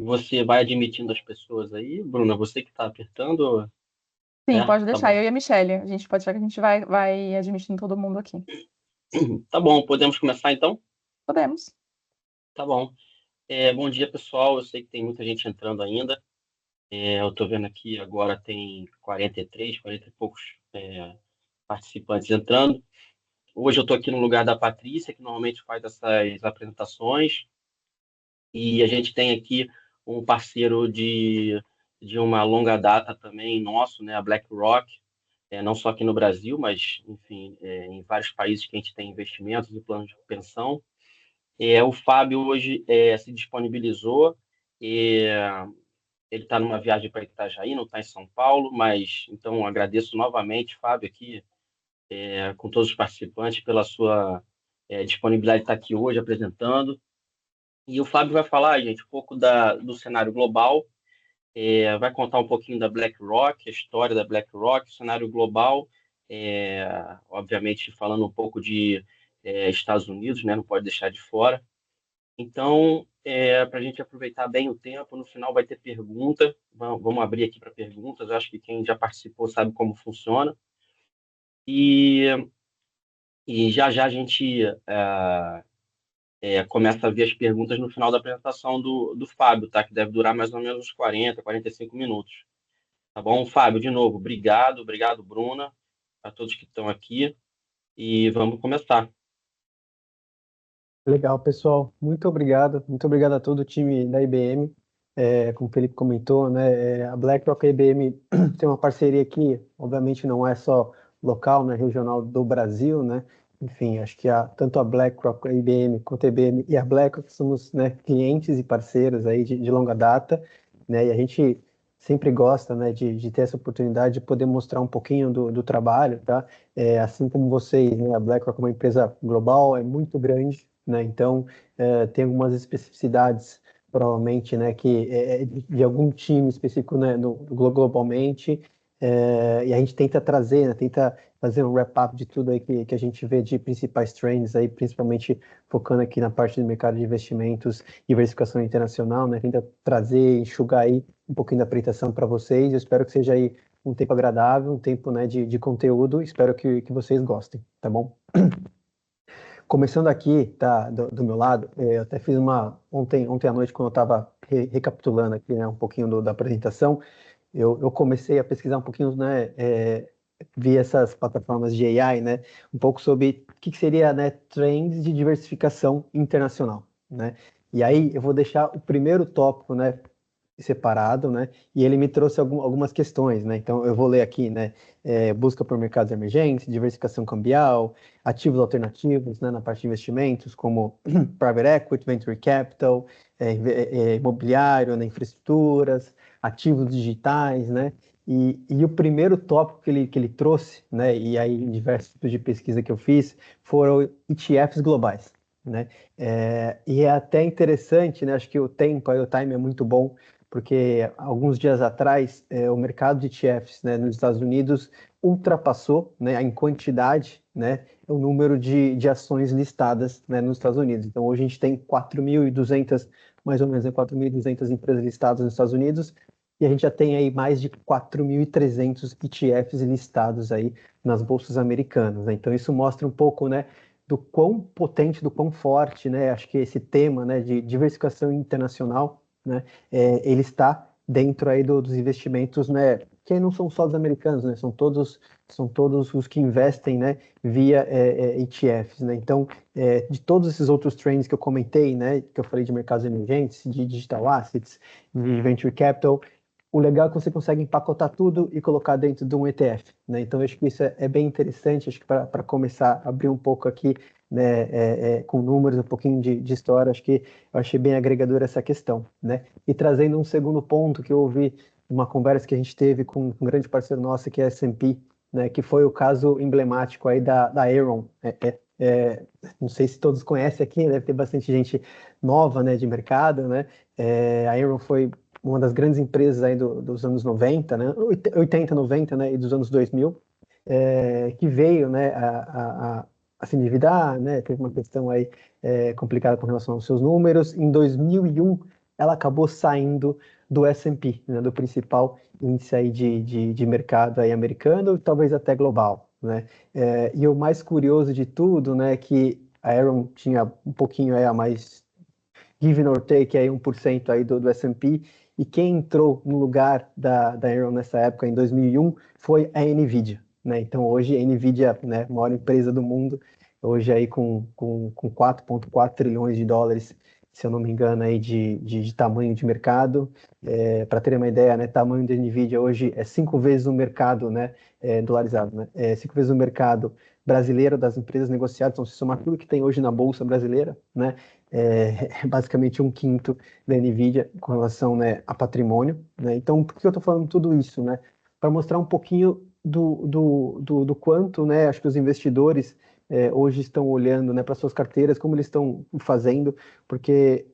Você vai admitindo as pessoas aí, Bruna? Você que está apertando? Sim, É, pode tá deixar. bom. Eu e a Michelle. A gente pode deixar que a gente vai admitindo todo mundo aqui. Tá bom, podemos começar então? Podemos. Tá bom. Bom dia, pessoal. Eu sei que tem muita gente entrando ainda. Eu estou vendo aqui agora tem 43, 40 e poucos participantes entrando. Hoje eu estou aqui no lugar da Patrícia, que normalmente faz essas apresentações. E a gente tem aqui um parceiro de uma longa data também nosso, né, a BlackRock, não só aqui no Brasil, mas, enfim, em vários países que a gente tem investimentos e planos de pensão. O Fábio hoje se disponibilizou, é, ele está numa viagem para Itajaí, não está em São Paulo, mas então agradeço novamente, Fábio, aqui, com todos os participantes, pela sua disponibilidade de estar aqui hoje apresentando. E o Fábio vai falar, gente, um pouco do cenário global, vai contar um pouquinho da BlackRock, a história da BlackRock, o cenário global, obviamente falando um pouco de Estados Unidos, né, não pode deixar de fora. Então, para a gente aproveitar bem o tempo, no final vai ter pergunta, vamos abrir aqui para perguntas, eu acho que quem já participou sabe como funciona. E, e já já a gente começa a ver as perguntas no final da apresentação do Fábio, tá? Que deve durar mais ou menos uns 40, 45 minutos. Tá bom? Fábio, de novo, obrigado, Bruna, a todos que estão aqui, e vamos começar. Legal, pessoal. Muito obrigado a todo o time da IBM. Como o Felipe comentou, né, a BlackRock e a IBM tem uma parceria que, obviamente, não é só local, né, regional do Brasil, né. Enfim, acho que tanto a BlackRock, a IBM, quanto a IBM e a BlackRock somos, né, clientes e parceiros aí de longa data, né, e a gente sempre gosta, né, de ter essa oportunidade de poder mostrar um pouquinho do trabalho, tá? Assim como vocês, né, a BlackRock é uma empresa global, é muito grande, né? Então, tem algumas especificidades, provavelmente, né, que de algum time específico, né, globalmente, e a gente tenta trazer, né, tenta fazer um wrap-up de tudo aí que a gente vê de principais trends aí, principalmente focando aqui na parte do mercado de investimentos e diversificação internacional, né? Tenta trazer, enxugar aí um pouquinho da apresentação para vocês. Eu espero que seja aí um tempo agradável, um tempo, né, de conteúdo. Espero que vocês gostem, tá bom? Começando aqui, tá, do meu lado, eu até fiz ontem à noite, quando eu estava recapitulando aqui, né, um pouquinho da apresentação, eu comecei a pesquisar um pouquinho, né, vi essas plataformas de AI, né, um pouco sobre o que seria, né, trends de diversificação internacional, né, e aí eu vou deixar o primeiro tópico, né, separado, né? E ele me trouxe algumas questões, né? Então eu vou ler aqui, né? Busca por mercados emergentes, diversificação cambial, ativos alternativos, né? Na parte de investimentos, como private equity, venture capital, imobiliário, né? Infraestruturas, ativos digitais, né? E o primeiro tópico que ele trouxe, né? E aí em diversos tipos de pesquisa que eu fiz, foram ETFs globais. Né? E é até interessante, né? Acho que o time é muito bom, porque alguns dias atrás o mercado de ETFs, né, nos Estados Unidos ultrapassou, né, em quantidade, né, o número de ações listadas, né, nos Estados Unidos. Então hoje a gente tem 4.200, mais ou menos, 4.200 empresas listadas nos Estados Unidos, e a gente já tem aí mais de 4.300 ETFs listados aí nas bolsas americanas, né? Então isso mostra um pouco, né, do quão potente, do quão forte, né, acho que esse tema, né, de diversificação internacional, né, ele está dentro aí dos investimentos, né, que não são só dos americanos, né, são todos os que investem, né, via ETFs, né. Então, de todos esses outros trends que eu comentei, né, que eu falei de mercados emergentes, de digital assets, de venture capital, o legal é que você consegue empacotar tudo e colocar dentro de um ETF, né? Então, eu acho que isso é bem interessante, acho que para começar a abrir um pouco aqui, né, com números, um pouquinho de história, acho que eu achei bem agregador essa questão, né? E trazendo um segundo ponto que eu ouvi uma conversa que a gente teve com um grande parceiro nosso, que é a S&P, né, que foi o caso emblemático aí da Aeron. Não sei se todos conhecem aqui, deve ter bastante gente nova, né, de mercado, né? A Aeron foi uma das grandes empresas aí dos anos 90, né, 80, 90, né, e dos anos 2000, que veio, né, a se endividar, né, teve uma questão aí complicada com relação aos seus números. Em 2001, ela acabou saindo do S&P, né, do principal índice aí de mercado aí americano, talvez até global, né? E o mais curioso de tudo, né, é que a Aaron tinha um pouquinho aí a mais give or take aí 1% aí do S&P, e quem entrou no lugar da Aaron nessa época, em 2001, foi a NVIDIA, né? Então hoje a NVIDIA, né, maior empresa do mundo, hoje aí com 4,4 trilhões de dólares, se eu não me engano, aí de tamanho de mercado. Para ter uma ideia, né, tamanho da NVIDIA hoje é 5 vezes o mercado, né, dolarizado, né, 5 vezes o mercado brasileiro das empresas negociadas. Então, se somar tudo que tem hoje na Bolsa brasileira, né, basicamente 1/5 da NVIDIA com relação, né, a patrimônio, né? Então, por que eu estou falando tudo isso, né? Para mostrar um pouquinho do quanto, né, acho que os investidores hoje estão olhando, né, para suas carteiras, como eles estão fazendo, porque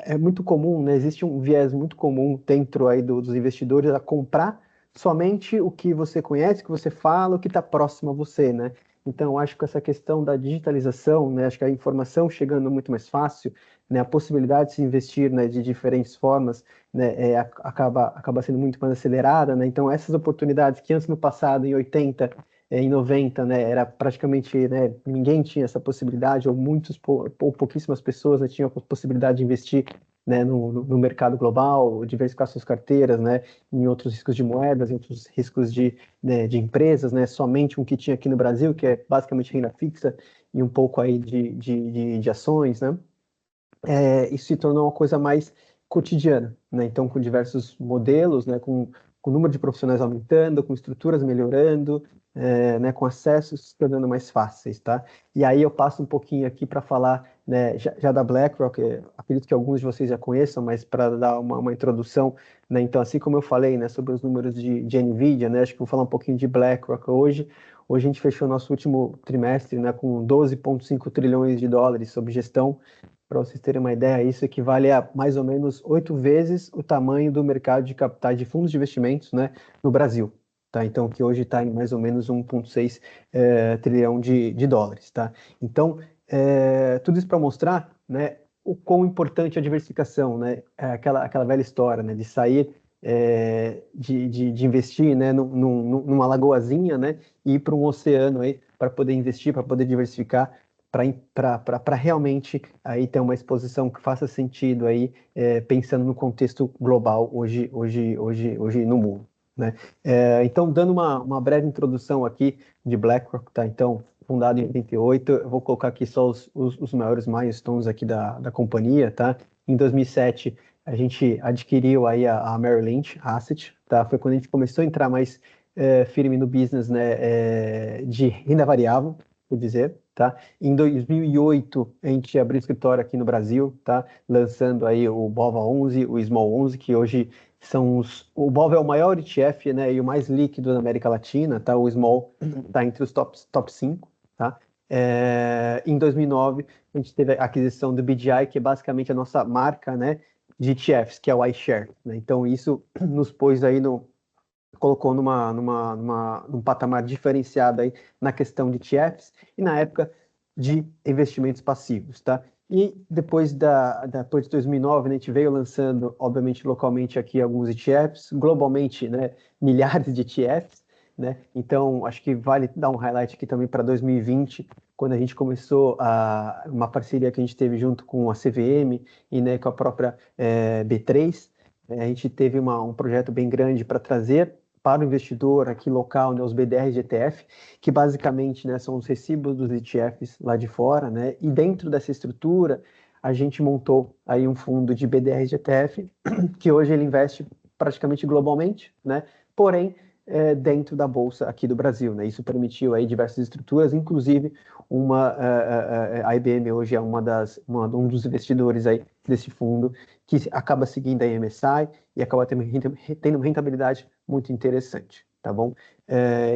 é muito comum, né, existe um viés muito comum dentro aí dos investidores a comprar somente o que você conhece, o que você fala, o que está próximo a você, né? Então, acho que essa questão da digitalização, né, acho que a informação chegando muito mais fácil, né, a possibilidade de se investir, né, de diferentes formas, né, acaba sendo muito mais acelerada, né? Então, essas oportunidades que antes no passado, em 80, em 90, né, era praticamente, né, ninguém tinha essa possibilidade, ou ou pouquíssimas pessoas, né, tinham a possibilidade de investir, né, no mercado global, diversificar suas carteiras, né, em outros riscos de moedas, em outros riscos né, de empresas, né, somente um que tinha aqui no Brasil, que é basicamente renda fixa e um pouco aí de ações, né? Isso se tornou uma coisa mais cotidiana, né? Então, com diversos modelos, né, com o número de profissionais aumentando, com estruturas melhorando, né, com acessos se tornando mais fáceis, tá? E aí eu passo um pouquinho aqui para falar, né, já da BlackRock, acredito que alguns de vocês já conheçam, mas para dar uma introdução, né? Então, assim como eu falei, né, sobre os números de NVIDIA, né, acho que vou falar um pouquinho de BlackRock hoje. Hoje a gente fechou nosso último trimestre, né, com 12,5 trilhões de dólares sob gestão. Para vocês terem uma ideia, isso equivale a mais ou menos 8 vezes o tamanho do mercado de capitais de fundos de investimentos, né, no Brasil. Tá? Então, que hoje está em mais ou menos 1,6 trilhão de dólares. Tá? Então, tudo isso para mostrar, né, o quão importante é a diversificação, né? Aquela velha história, né, de sair, de investir, né, numa lagoazinha, né, e ir para um oceano aí para poder investir, para poder diversificar, para realmente aí ter uma exposição que faça sentido aí, pensando no contexto global hoje no mundo, né? Então, dando uma breve introdução aqui de BlackRock, tá? Então, fundado em 88, eu vou colocar aqui só os maiores milestones aqui da companhia, tá? Em 2007, a gente adquiriu aí a Merrill Lynch Asset, tá? Foi quando a gente começou a entrar mais firme no business, né, de renda variável, por dizer, tá? Em 2008, a gente abriu escritório aqui no Brasil, tá? Lançando aí o BOVA11, o Small 11, que hoje são o BOVA é o maior ETF, né, e o mais líquido da América Latina, tá? O Small está entre os top 5, tá? Em 2009, a gente teve a aquisição do BGI, que é basicamente a nossa marca, né, de ETFs, que é o iShare, né? Então, isso nos pôs aí colocou num patamar diferenciado aí na questão de ETFs e na época de investimentos passivos, tá? E depois de 2009, né, a gente veio lançando, obviamente, localmente aqui alguns ETFs, globalmente, né, milhares de ETFs, né? Então, acho que vale dar um highlight aqui também para 2020, quando a gente começou uma parceria que a gente teve junto com a CVM e, né, com a própria B3. A gente teve um projeto bem grande para trazer para o investidor aqui local, né, os BDRs de ETF, que basicamente, né, são os recibos dos ETFs lá de fora, né, e dentro dessa estrutura a gente montou aí um fundo de BDRs de ETF, que hoje ele investe praticamente globalmente, né, porém dentro da bolsa aqui do Brasil, né, isso permitiu aí diversas estruturas, inclusive a IBM hoje é um dos investidores aí desse fundo, que acaba seguindo a MSCI e acaba tendo uma rentabilidade muito interessante, tá bom?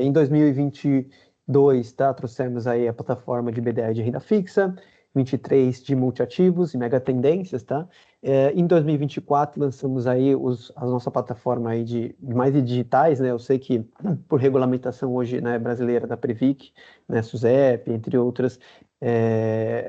Em 2022, tá, trouxemos aí a plataforma de BDR de renda fixa. 2023 de multiativos e megatendências, tá? Em 2024 lançamos aí a nossa plataforma aí de mais de digitais, né? Eu sei que por regulamentação hoje, né, brasileira da Previc, né, SUSEP, entre outras,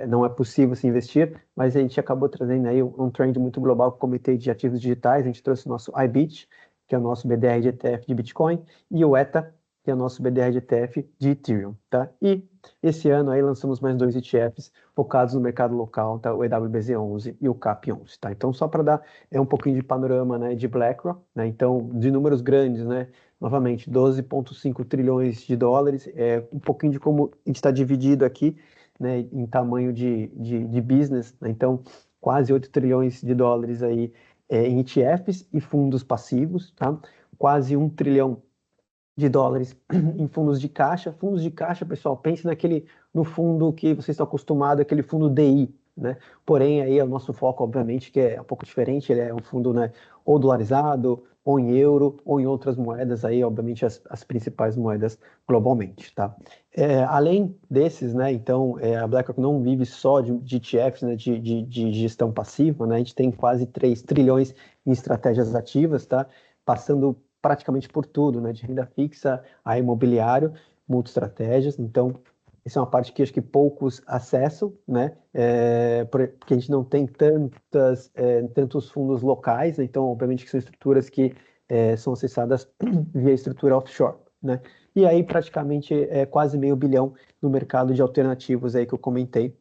não é possível se investir, mas a gente acabou trazendo aí um trend muito global com o Comitê de Ativos Digitais. A gente trouxe o nosso IBIT, que é o nosso BDR de ETF de Bitcoin, e o ETA, que é o nosso BDR de ETF de Ethereum, tá? E esse ano aí lançamos mais 2 ETFs focados no mercado local, tá? O EWBZ11 e o CAP11, tá? Então, só para dar um pouquinho de panorama, né, de BlackRock, né? Então, de números grandes, né? Novamente, 12,5 trilhões de dólares, um pouquinho de como a gente está dividido aqui, né, em tamanho de business, né? Então, quase 8 trilhões de dólares aí em ETFs e fundos passivos, tá? Quase 1 trilhão de dólares em fundos de caixa. Fundos de caixa, pessoal, pense no fundo que vocês estão acostumados, aquele fundo DI, né? Porém, aí é o nosso foco, obviamente, que é um pouco diferente, ele é um fundo, né, ou dolarizado, ou em euro, ou em outras moedas, aí, obviamente, as principais moedas globalmente, tá? Além desses, né, então, a BlackRock não vive só de ETFs, né, de gestão passiva, né? A gente tem quase 3 trilhões em estratégias ativas, tá? Passando praticamente por tudo, né, de renda fixa a imobiliário, multi-estratégias. Então, essa é uma parte que acho que poucos acessam, né, porque a gente não tem tantos fundos locais, né? Então, obviamente que são estruturas que são acessadas via estrutura offshore, né, e aí praticamente quase meio bilhão no mercado de alternativos aí que eu comentei,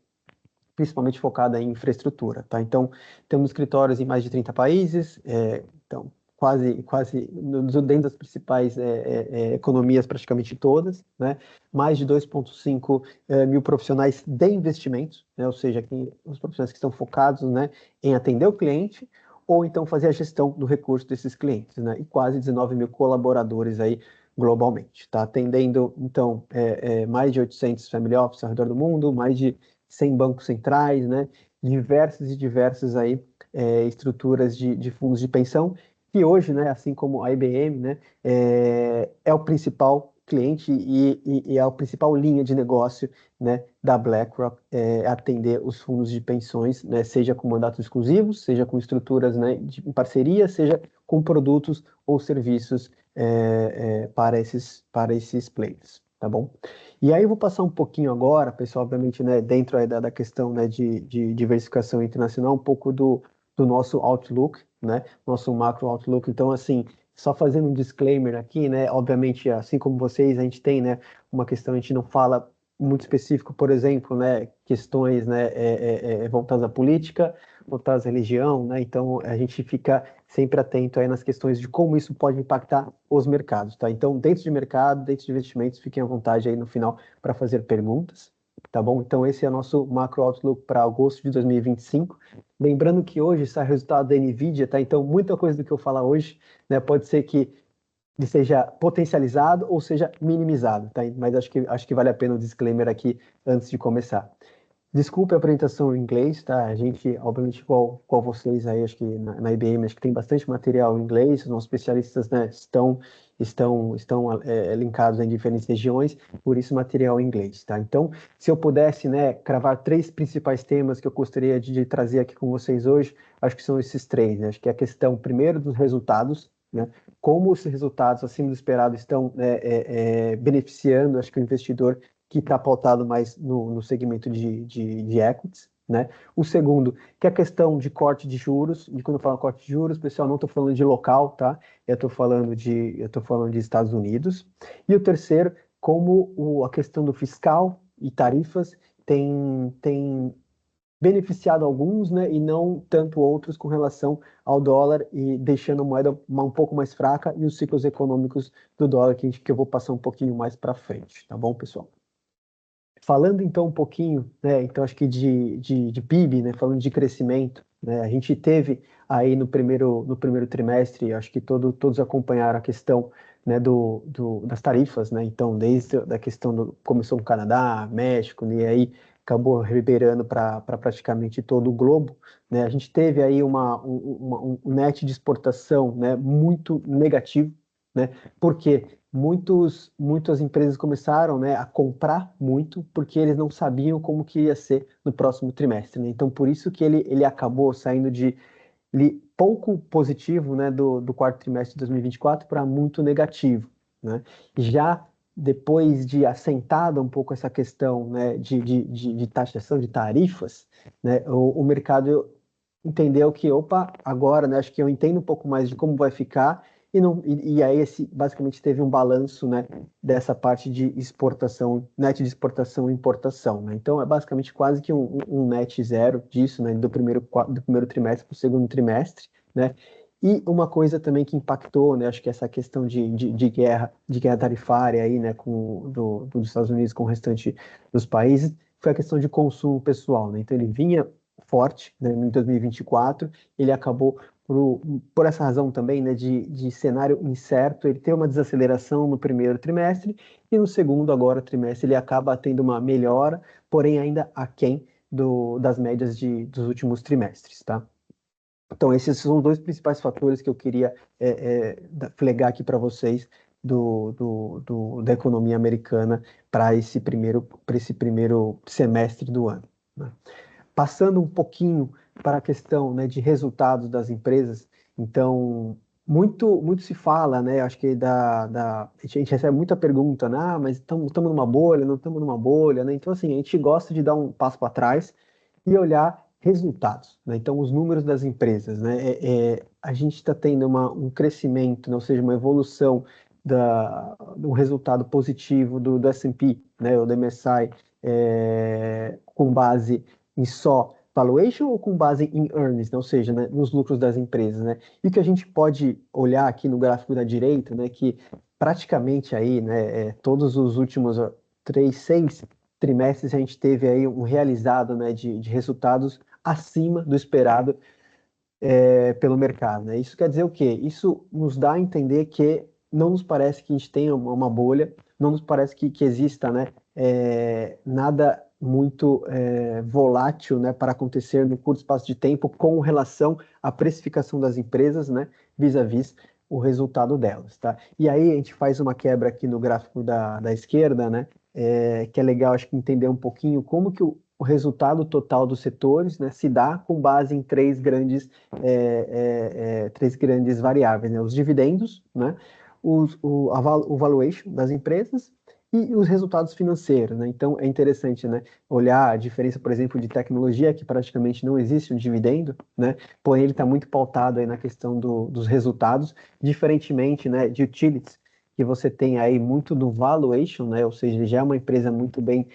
principalmente focada em infraestrutura, tá? Então, temos escritórios em mais de 30 países, então, quase dentro das principais economias, praticamente todas, né? Mais de 2,5 mil profissionais de investimentos, né? Ou seja, os profissionais que estão focados, né, em atender o cliente ou então fazer a gestão do recurso desses clientes, né? E quase 19 mil colaboradores aí globalmente, tá? Atendendo, então, mais de 800 family offices ao redor do mundo, mais de 100 bancos centrais, né? Diversas aí estruturas de fundos de pensão, que hoje, né, assim como a IBM, né, é o principal cliente e é a principal linha de negócio, né, da BlackRock, atender os fundos de pensões, né, seja com mandatos exclusivos, seja com estruturas, né, em parceria, seja com produtos ou serviços para esses players, tá bom? E aí eu vou passar um pouquinho agora, pessoal, obviamente, né, dentro aí da questão, né, de diversificação internacional, um pouco do nosso outlook, né, nosso macro outlook. Então, assim, só fazendo um disclaimer aqui, né, obviamente, assim como vocês, a gente tem, né, uma questão, a gente não fala muito específico, por exemplo, né, questões, né, voltadas à política, voltadas à religião, né, então a gente fica sempre atento aí nas questões de como isso pode impactar os mercados, tá? Então, dentro de mercado, dentro de investimentos, fiquem à vontade aí no final para fazer perguntas, tá bom? Então, esse é o nosso macro outlook para agosto de 2025. Lembrando que hoje sai o resultado da NVIDIA, tá? Então, muita coisa do que eu falar hoje, né, pode ser que ele seja potencializado ou seja minimizado, tá? Mas acho que vale a pena o disclaimer aqui antes de começar. Desculpe a apresentação em inglês, tá? A gente, obviamente, igual vocês aí, acho que na IBM, acho que tem bastante material em inglês, os nossos especialistas, né, estão linkados em diferentes regiões, por isso material em inglês, tá? Então, se eu pudesse, né, cravar 3 principais temas que eu gostaria de trazer aqui com vocês hoje, acho que são esses 3, né? Acho que é a questão, primeiro, dos resultados, né? Como os resultados acima do esperado estão beneficiando, acho que o investidor que está pautado mais no segmento de equities, né? O segundo, que é a questão de corte de juros, e quando eu falo corte de juros, pessoal, não estou falando de local, tá? Eu estou falando de Estados Unidos. E o terceiro, como a questão do fiscal e tarifas tem beneficiado alguns, né, e não tanto outros com relação ao dólar e deixando a moeda um pouco mais fraca e os ciclos econômicos do dólar que eu vou passar um pouquinho mais para frente, tá bom, pessoal? Falando então um pouquinho, né, então acho que de PIB, né, falando de crescimento, né, a gente teve aí no primeiro trimestre, acho que todos acompanharam a questão, né, das tarifas, né, então desde a questão começou no Canadá, México, né, e aí acabou reverberando para praticamente todo o globo, né, a gente teve aí um net de exportação, né, muito negativo, né, porque muitas empresas começaram, né, a comprar muito porque eles não sabiam como que ia ser no próximo trimestre, né? Então, por isso que ele acabou saindo de pouco positivo, né, do quarto trimestre de 2024 para muito negativo, né? Já depois de assentada um pouco essa questão, né, de taxação de tarifas, né, o mercado entendeu que, opa, agora, né, acho que eu entendo um pouco mais de como vai ficar e aí basicamente teve um balanço, né, dessa parte de exportação, net de exportação e importação, né? Então é basicamente quase que um net zero disso, né, do primeiro trimestre para o segundo trimestre, né? E uma coisa também que impactou, né, acho que essa questão de guerra tarifária aí, né, dos Estados Unidos com o restante dos países, foi a questão de consumo pessoal, né? Então ele vinha forte, né, em 2024, ele acabou por essa razão também, né, de cenário incerto, ele tem uma desaceleração no primeiro trimestre e no segundo, agora, trimestre, ele acaba tendo uma melhora, porém ainda aquém das médias dos últimos trimestres, tá? Então, esses são os dois principais fatores que eu queria flegar aqui para vocês da economia americana para esse primeiro semestre do ano, né? Passando um pouquinho para a questão, né, de resultados das empresas, então, muito se fala, né, acho que a gente recebe muita pergunta, né, mas estamos numa bolha, não estamos numa bolha, né, então, assim, a gente gosta de dar um passo para trás e olhar resultados, né, então, os números das empresas, né, a gente está tendo um crescimento, né, ou seja, uma evolução do resultado positivo do S&P, né, o do MSCI, com base em só valuation ou com base em earnings, né? Ou seja, né, nos lucros das empresas, né? E o que a gente pode olhar aqui no gráfico da direita, né, que praticamente aí, né, todos os últimos 6 trimestres a gente teve aí um realizado, né, de resultados acima do esperado pelo mercado, né? Isso quer dizer o quê? Isso nos dá a entender que não nos parece que a gente tenha uma bolha, não nos parece que exista, né, nada muito volátil, né, para acontecer no curto espaço de tempo com relação à precificação das empresas, né, vis-à-vis o resultado delas, tá? E aí a gente faz uma quebra aqui no gráfico da esquerda, né, que é legal, acho que entender um pouquinho como que o resultado total dos setores, né, se dá com base em três grandes variáveis, né? Os dividendos, né? O valuation das empresas e os resultados financeiros, né? Então é interessante, né, olhar a diferença, por exemplo, de tecnologia, que praticamente não existe um dividendo, né? Porém ele está muito pautado aí na questão dos resultados, diferentemente, né, de utilities, que você tem aí muito do valuation, né? Ou seja, já é uma empresa muito bem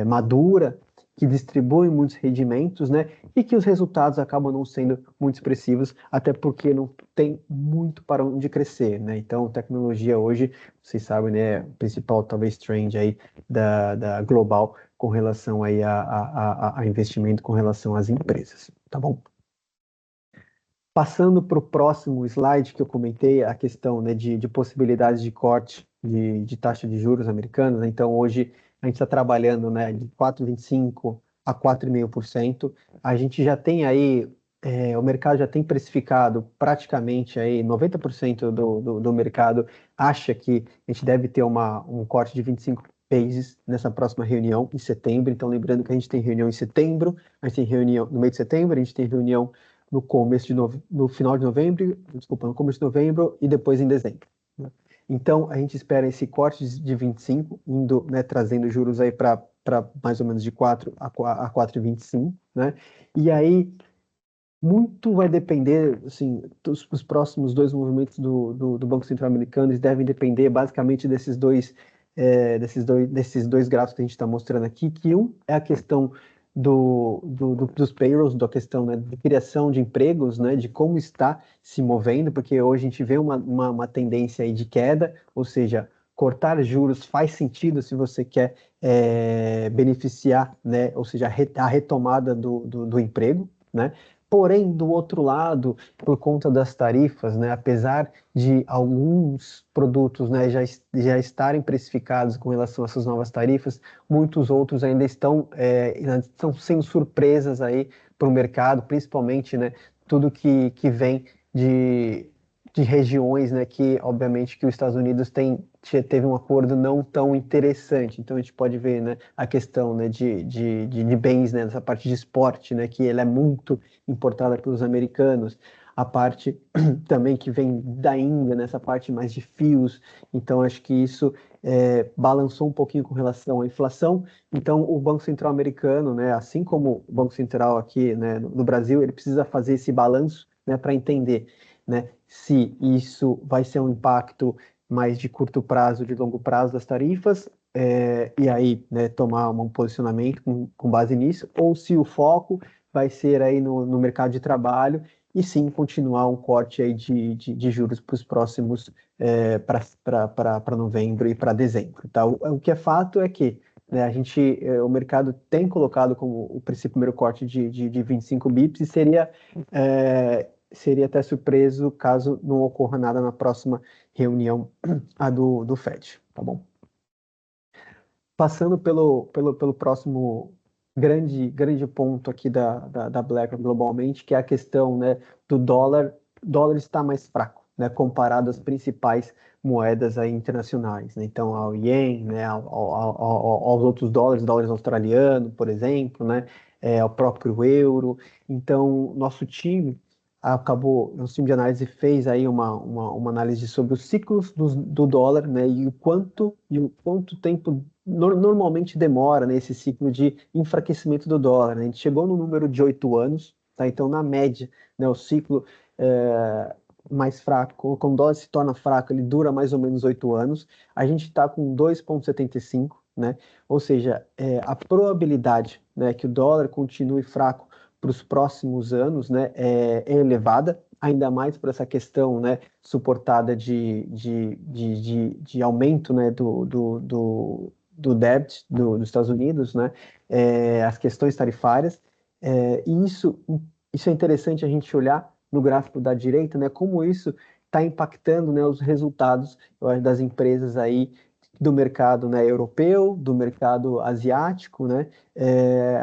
madura, que distribui muitos rendimentos, né? E que os resultados acabam não sendo muito expressivos, até porque não tem muito para onde crescer, né? Então, tecnologia hoje, vocês sabem, né, é o principal, talvez, trend aí da global com relação aí a investimento com relação às empresas, tá bom? Passando para o próximo slide que eu comentei, a questão, né, de possibilidades de corte de taxa de juros americanos, né? Então, hoje a gente está trabalhando, né, de 4,25% a 4,5%. A gente já tem aí, o mercado já tem precificado praticamente aí 90% do mercado acha que a gente deve ter um corte de 25 bases nessa próxima reunião em setembro. Então, lembrando que a gente tem reunião em setembro, a gente tem reunião no meio de setembro, a gente tem reunião no final de novembro, desculpa, no começo de novembro e depois em dezembro, né? Então, a gente espera esse corte de 25, indo, né, trazendo juros aí para mais ou menos de 4 a 4,25, né? E aí, muito vai depender, assim, os próximos dois movimentos do Banco Central americano, eles devem depender basicamente desses dois gráficos que a gente está mostrando aqui, que um é a questão dos payrolls, da questão, né, de criação de empregos, né, de como está se movendo, porque hoje a gente vê uma tendência aí de queda, ou seja, cortar juros faz sentido se você quer beneficiar, né, ou seja, a retomada do emprego, né? Porém, do outro lado, por conta das tarifas, né, apesar de alguns produtos, né, já estarem precificados com relação a essas novas tarifas, muitos outros ainda estão sendo surpresas aí para o mercado, principalmente, né, tudo que vem de de regiões, né, que obviamente que os Estados Unidos teve um acordo não tão interessante. Então a gente pode ver, né, a questão, né, de bens, né, nessa parte de esporte, né, que ela é muito importada pelos americanos, a parte também que vem da Índia, nessa parte mais de fios. Então acho que isso balançou um pouquinho com relação à inflação. Então o Banco Central americano, né, assim como o Banco Central aqui, né, no Brasil, ele precisa fazer esse balanço, né, para entender, né, se isso vai ser um impacto mais de curto prazo, de longo prazo das tarifas, e aí, né, tomar um posicionamento com base nisso, ou se o foco vai ser aí no mercado de trabalho e sim continuar um corte aí de juros para os próximos, para novembro e para dezembro, tá? O que é fato é que, né, o mercado tem colocado como o primeiro corte de 25 bips e seria até surpreso caso não ocorra nada na próxima reunião do Fed, tá bom? Passando pelo próximo grande ponto aqui da BlackRock globalmente, que é a questão, né, do dólar. O dólar está mais fraco, né, comparado às principais moedas aí internacionais, né? Então ao ien, né, aos outros dólares australiano, por exemplo, né, ao próprio euro. Então nosso time nosso time de análise fez aí uma análise sobre os ciclos do dólar, né, e o quanto tempo normalmente demora nesse ciclo de enfraquecimento do dólar, né? A gente chegou no número de 8 anos, tá? Então, na média, né, o ciclo mais fraco, quando o dólar se torna fraco, ele dura mais ou menos 8 anos. A gente está com 2,75, né? Ou seja, a probabilidade, né, que o dólar continue fraco para os próximos anos, né, é elevada, ainda mais por essa questão, né, suportada de aumento, né, do debt dos Estados Unidos, né, as questões tarifárias, e isso é interessante a gente olhar no gráfico da direita, né, como isso está impactando, né, os resultados, eu acho, das empresas aí do mercado, né, europeu, do mercado asiático, né,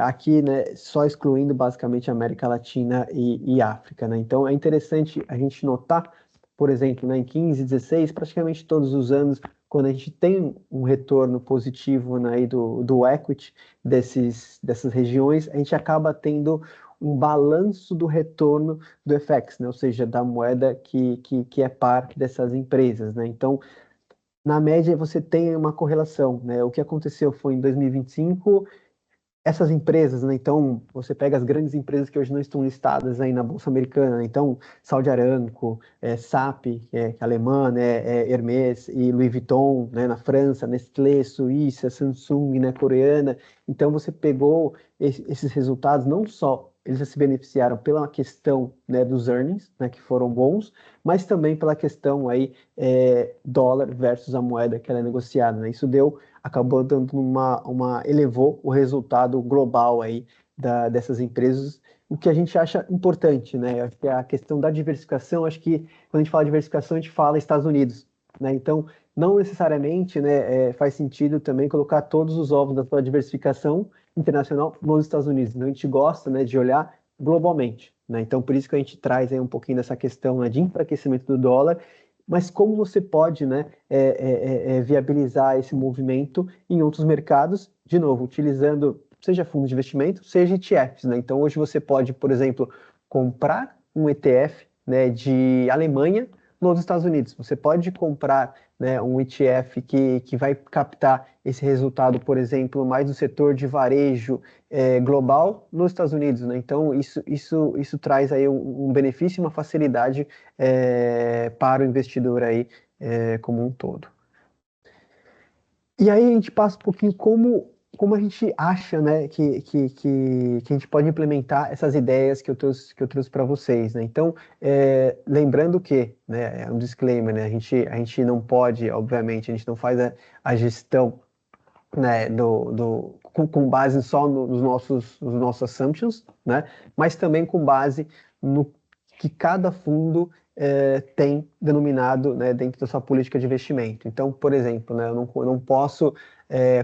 aqui, né, só excluindo basicamente América Latina e África, né. Então é interessante a gente notar, por exemplo, né, em 15, 16, praticamente todos os anos, quando a gente tem um retorno positivo, né, aí do equity dessas regiões, a gente acaba tendo um balanço do retorno do FX, né, ou seja, da moeda que é par dessas empresas, né. Então, na média, você tem uma correlação, né. O que aconteceu foi em 2025, essas empresas, né, então você pega as grandes empresas que hoje não estão listadas aí na Bolsa Americana, né, então Saudi Aramco, SAP, que é alemã, né, Hermès e Louis Vuitton, né, na França, Nestlé, Suíça, Samsung, né, coreana. Então você pegou esses resultados, não só eles já se beneficiaram pela questão, né, dos earnings, né, que foram bons, mas também pela questão aí dólar versus a moeda que ela é negociada, né? Isso acabou dando elevou o resultado global aí dessas empresas, o que a gente acha importante, né? Acho que a questão da diversificação, acho que quando a gente fala de diversificação, a gente fala Estados Unidos, né? Então, não necessariamente, né, faz sentido também colocar todos os ovos da sua diversificação internacional nos Estados Unidos. Então, a gente gosta, né, de olhar globalmente, né? Então, por isso que a gente traz aí um pouquinho dessa questão, né, de enfraquecimento do dólar, mas como você pode, né, viabilizar esse movimento em outros mercados, de novo, utilizando seja fundos de investimento, seja ETFs, né? Então hoje você pode, por exemplo, comprar um ETF, né, de Alemanha nos Estados Unidos. Você pode comprar, né, um ETF que vai captar esse resultado, por exemplo, mais do setor de varejo global nos Estados Unidos, né? Então isso traz aí um benefício e uma facilidade para o investidor aí como um todo. E aí a gente passa um pouquinho como a gente acha, né, que a gente pode implementar essas ideias que eu trouxe para vocês, né? Então, lembrando que, né, é um disclaimer, né, a gente não pode, obviamente, a gente não faz a gestão, né, com base só nos nossos assumptions, né, mas também com base no que cada fundo tem denominado, né, dentro da sua política de investimento. Então, por exemplo, né, eu não posso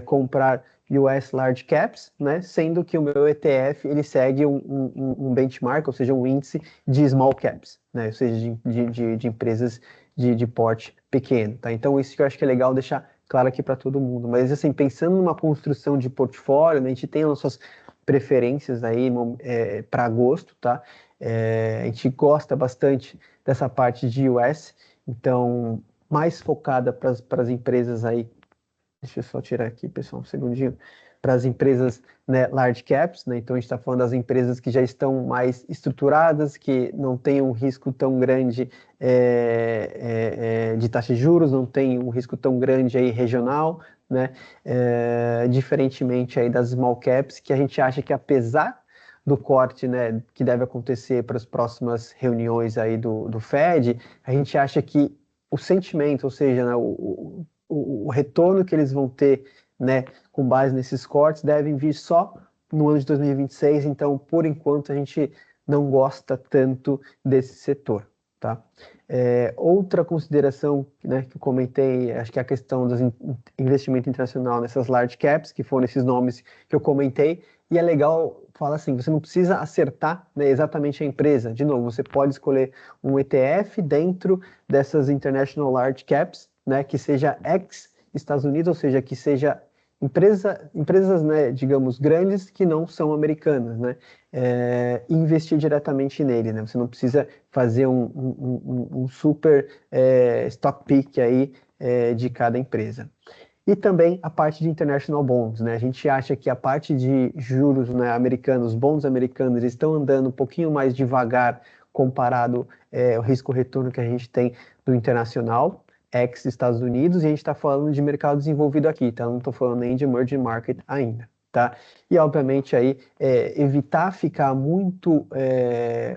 comprar US Large Caps, né, sendo que o meu ETF ele segue um benchmark, ou seja, um índice de Small Caps, né, ou seja, de empresas de porte pequeno. Tá? Então, isso que eu acho que é legal deixar claro aqui para todo mundo. Mas, assim, pensando numa construção de portfólio, né, a gente tem as nossas preferências aí para agosto, tá? A gente gosta bastante dessa parte de US, então, mais focada para as empresas aí. Deixa eu só tirar aqui, pessoal, um segundinho. Para as empresas, né, large caps, né? Então a gente está falando das empresas que já estão mais estruturadas, que não têm um risco tão grande de taxa de juros, não tem um risco tão grande aí regional, né? Diferentemente aí das small caps, que a gente acha que apesar do corte, né, que deve acontecer para as próximas reuniões aí do Fed, a gente acha que o sentimento, ou seja, né, o retorno que eles vão ter, né, com base nesses cortes, devem vir só no ano de 2026, então, por enquanto, a gente não gosta tanto desse setor, tá? Outra consideração, né, que eu comentei, acho que é a questão do investimento internacional nessas large caps, que foram esses nomes que eu comentei, e é legal falar assim, você não precisa acertar, né, exatamente a empresa. De novo, você pode escolher um ETF dentro dessas International Large Caps, né, que seja ex-Estados Unidos, ou seja, que seja empresas, né, digamos, grandes que não são americanas, né, investir diretamente nele, né, você não precisa fazer um super stock pick aí de cada empresa. E também a parte de international bonds, né? A gente acha que a parte de juros, né, americanos, bons americanos, estão andando um pouquinho mais devagar comparado ao risco-retorno que a gente tem do internacional, ex-Estados Unidos, e a gente está falando de mercado desenvolvido aqui, tá? Não estou falando nem de emerging market ainda, tá? E, obviamente, aí, evitar ficar muito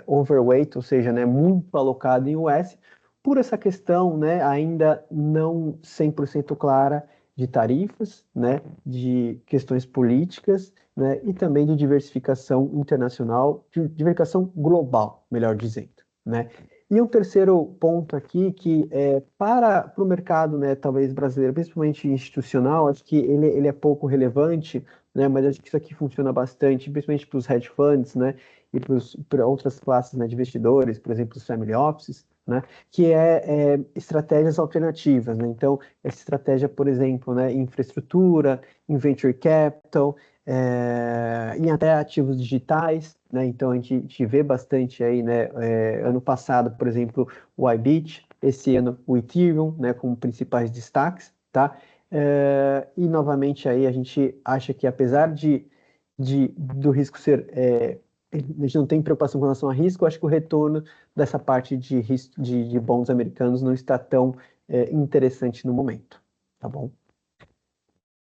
overweight, ou seja, né, muito alocado em US, por essa questão, né, ainda não 100% clara de tarifas, né, de questões políticas, né, e também de diversificação internacional, de diversificação global, melhor dizendo, né. E um terceiro ponto aqui que para o mercado, né, talvez brasileiro, principalmente institucional, acho que ele é pouco relevante, né, mas acho que isso aqui funciona bastante, principalmente para os hedge funds, né, e para outras classes, né, de investidores, por exemplo, os family offices, né, que é estratégias alternativas, né? Então, essa estratégia, por exemplo, né, em infraestrutura, em venture capital, em até ativos digitais, né? Então, a gente vê bastante aí, né, ano passado, por exemplo, o iBit, esse ano o Ethereum, né, como principais destaques, tá? E, novamente, aí a gente acha que, apesar do risco ser a gente não tem preocupação com relação a risco, acho que o retorno dessa parte de bons americanos não está tão interessante no momento, tá bom?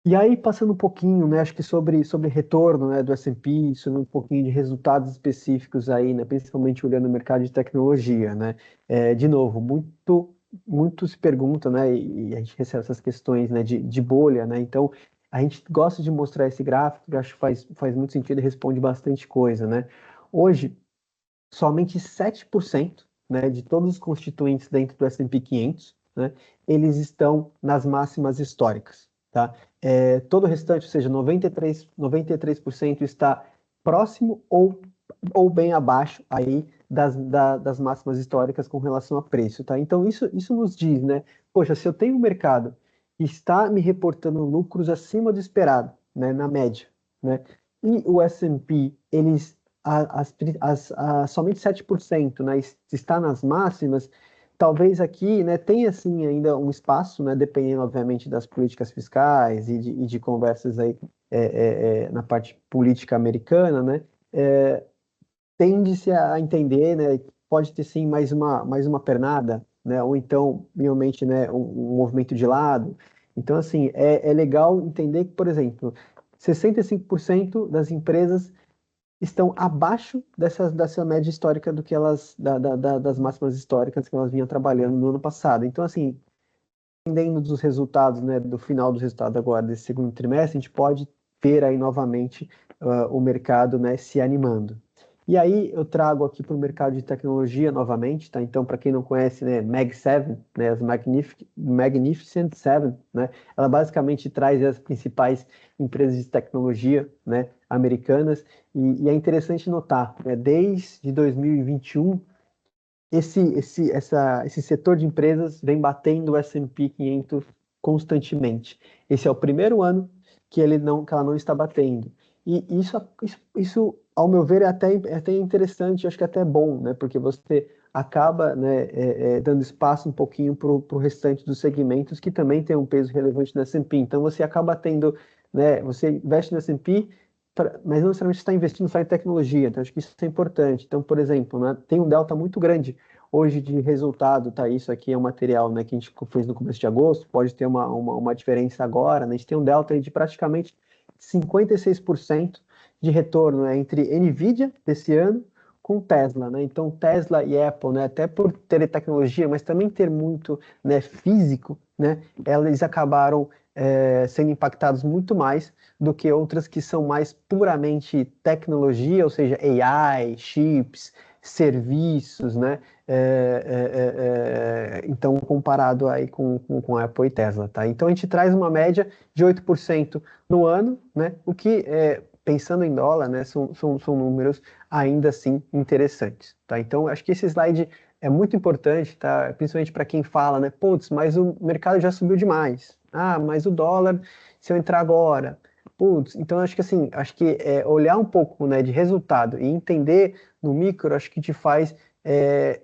E aí, passando um pouquinho, né, acho que sobre retorno, né, do S&P, sobre um pouquinho de resultados específicos aí, né, principalmente olhando o mercado de tecnologia, né, de novo, muito se pergunta, né, e a gente recebe essas questões, né, de bolha, né, então a gente gosta de mostrar esse gráfico, que eu acho que faz muito sentido e responde bastante coisa, né. Hoje, somente 7%, né, de todos os constituintes dentro do S&P 500, né, eles estão nas máximas históricas, tá? Todo o restante, ou seja, 93% está próximo ou bem abaixo aí das máximas históricas com relação a preço, tá? Então, isso nos diz, né, poxa, se eu tenho um mercado que está me reportando lucros acima do esperado, né, na média, né, e o S&P, somente 7%, né, está nas máximas, talvez aqui, né, tenha sim ainda um espaço, né, dependendo obviamente das políticas fiscais e de conversas aí na parte política americana, né, tende-se a entender, né, pode ter sim mais uma pernada, né, ou então realmente, né, um movimento de lado. Então assim é legal entender que, por exemplo, 65% das empresas estão abaixo dessa média histórica do que das máximas históricas que elas vinham trabalhando no ano passado. Então, assim, dependendo dos resultados, né, do final dos resultados agora desse segundo trimestre, a gente pode ver aí novamente o mercado, né, se animando. E aí eu trago aqui para o mercado de tecnologia novamente, tá? Então, para quem não conhece, né, Mag 7, né, as Magnificent Seven, né? Ela basicamente traz as principais empresas de tecnologia, né, americanas, e é interessante notar, né, desde 2021, esse setor de empresas vem batendo o S&P 500 constantemente. Esse é o primeiro ano que ela não está batendo. E isso, ao meu ver, é até interessante, acho que é até bom, né? Porque você acaba, né, dando espaço um pouquinho para o restante dos segmentos que também tem um peso relevante no S&P. Então você acaba tendo, né, você investe no S&P, mas não necessariamente está investindo só em tecnologia, então acho que isso é importante. Então, por exemplo, né, tem um delta muito grande hoje de resultado, tá? Isso aqui é um material, né, que a gente fez no começo de agosto, pode ter uma diferença agora, né? A gente tem um delta aí de praticamente 56% de retorno, né, entre Nvidia desse ano com Tesla, né? Então Tesla e Apple, né, até por ter tecnologia, mas também ter muito, né, físico, né, eles acabaram sendo impactados muito mais do que outras que são mais puramente tecnologia, ou seja, AI, chips, serviços, né? Então, comparado aí com Apple e Tesla, tá? Então, a gente traz uma média de 8% no ano, né? O que, pensando em dólar, né, são números ainda assim interessantes, tá? Então, acho que esse slide é muito importante, tá? Principalmente para quem fala, né? Putz, mas o mercado já subiu demais. Ah, mas o dólar, se eu entrar agora, putz, então acho que assim, olhar um pouco, né, de resultado e entender no micro, acho que te faz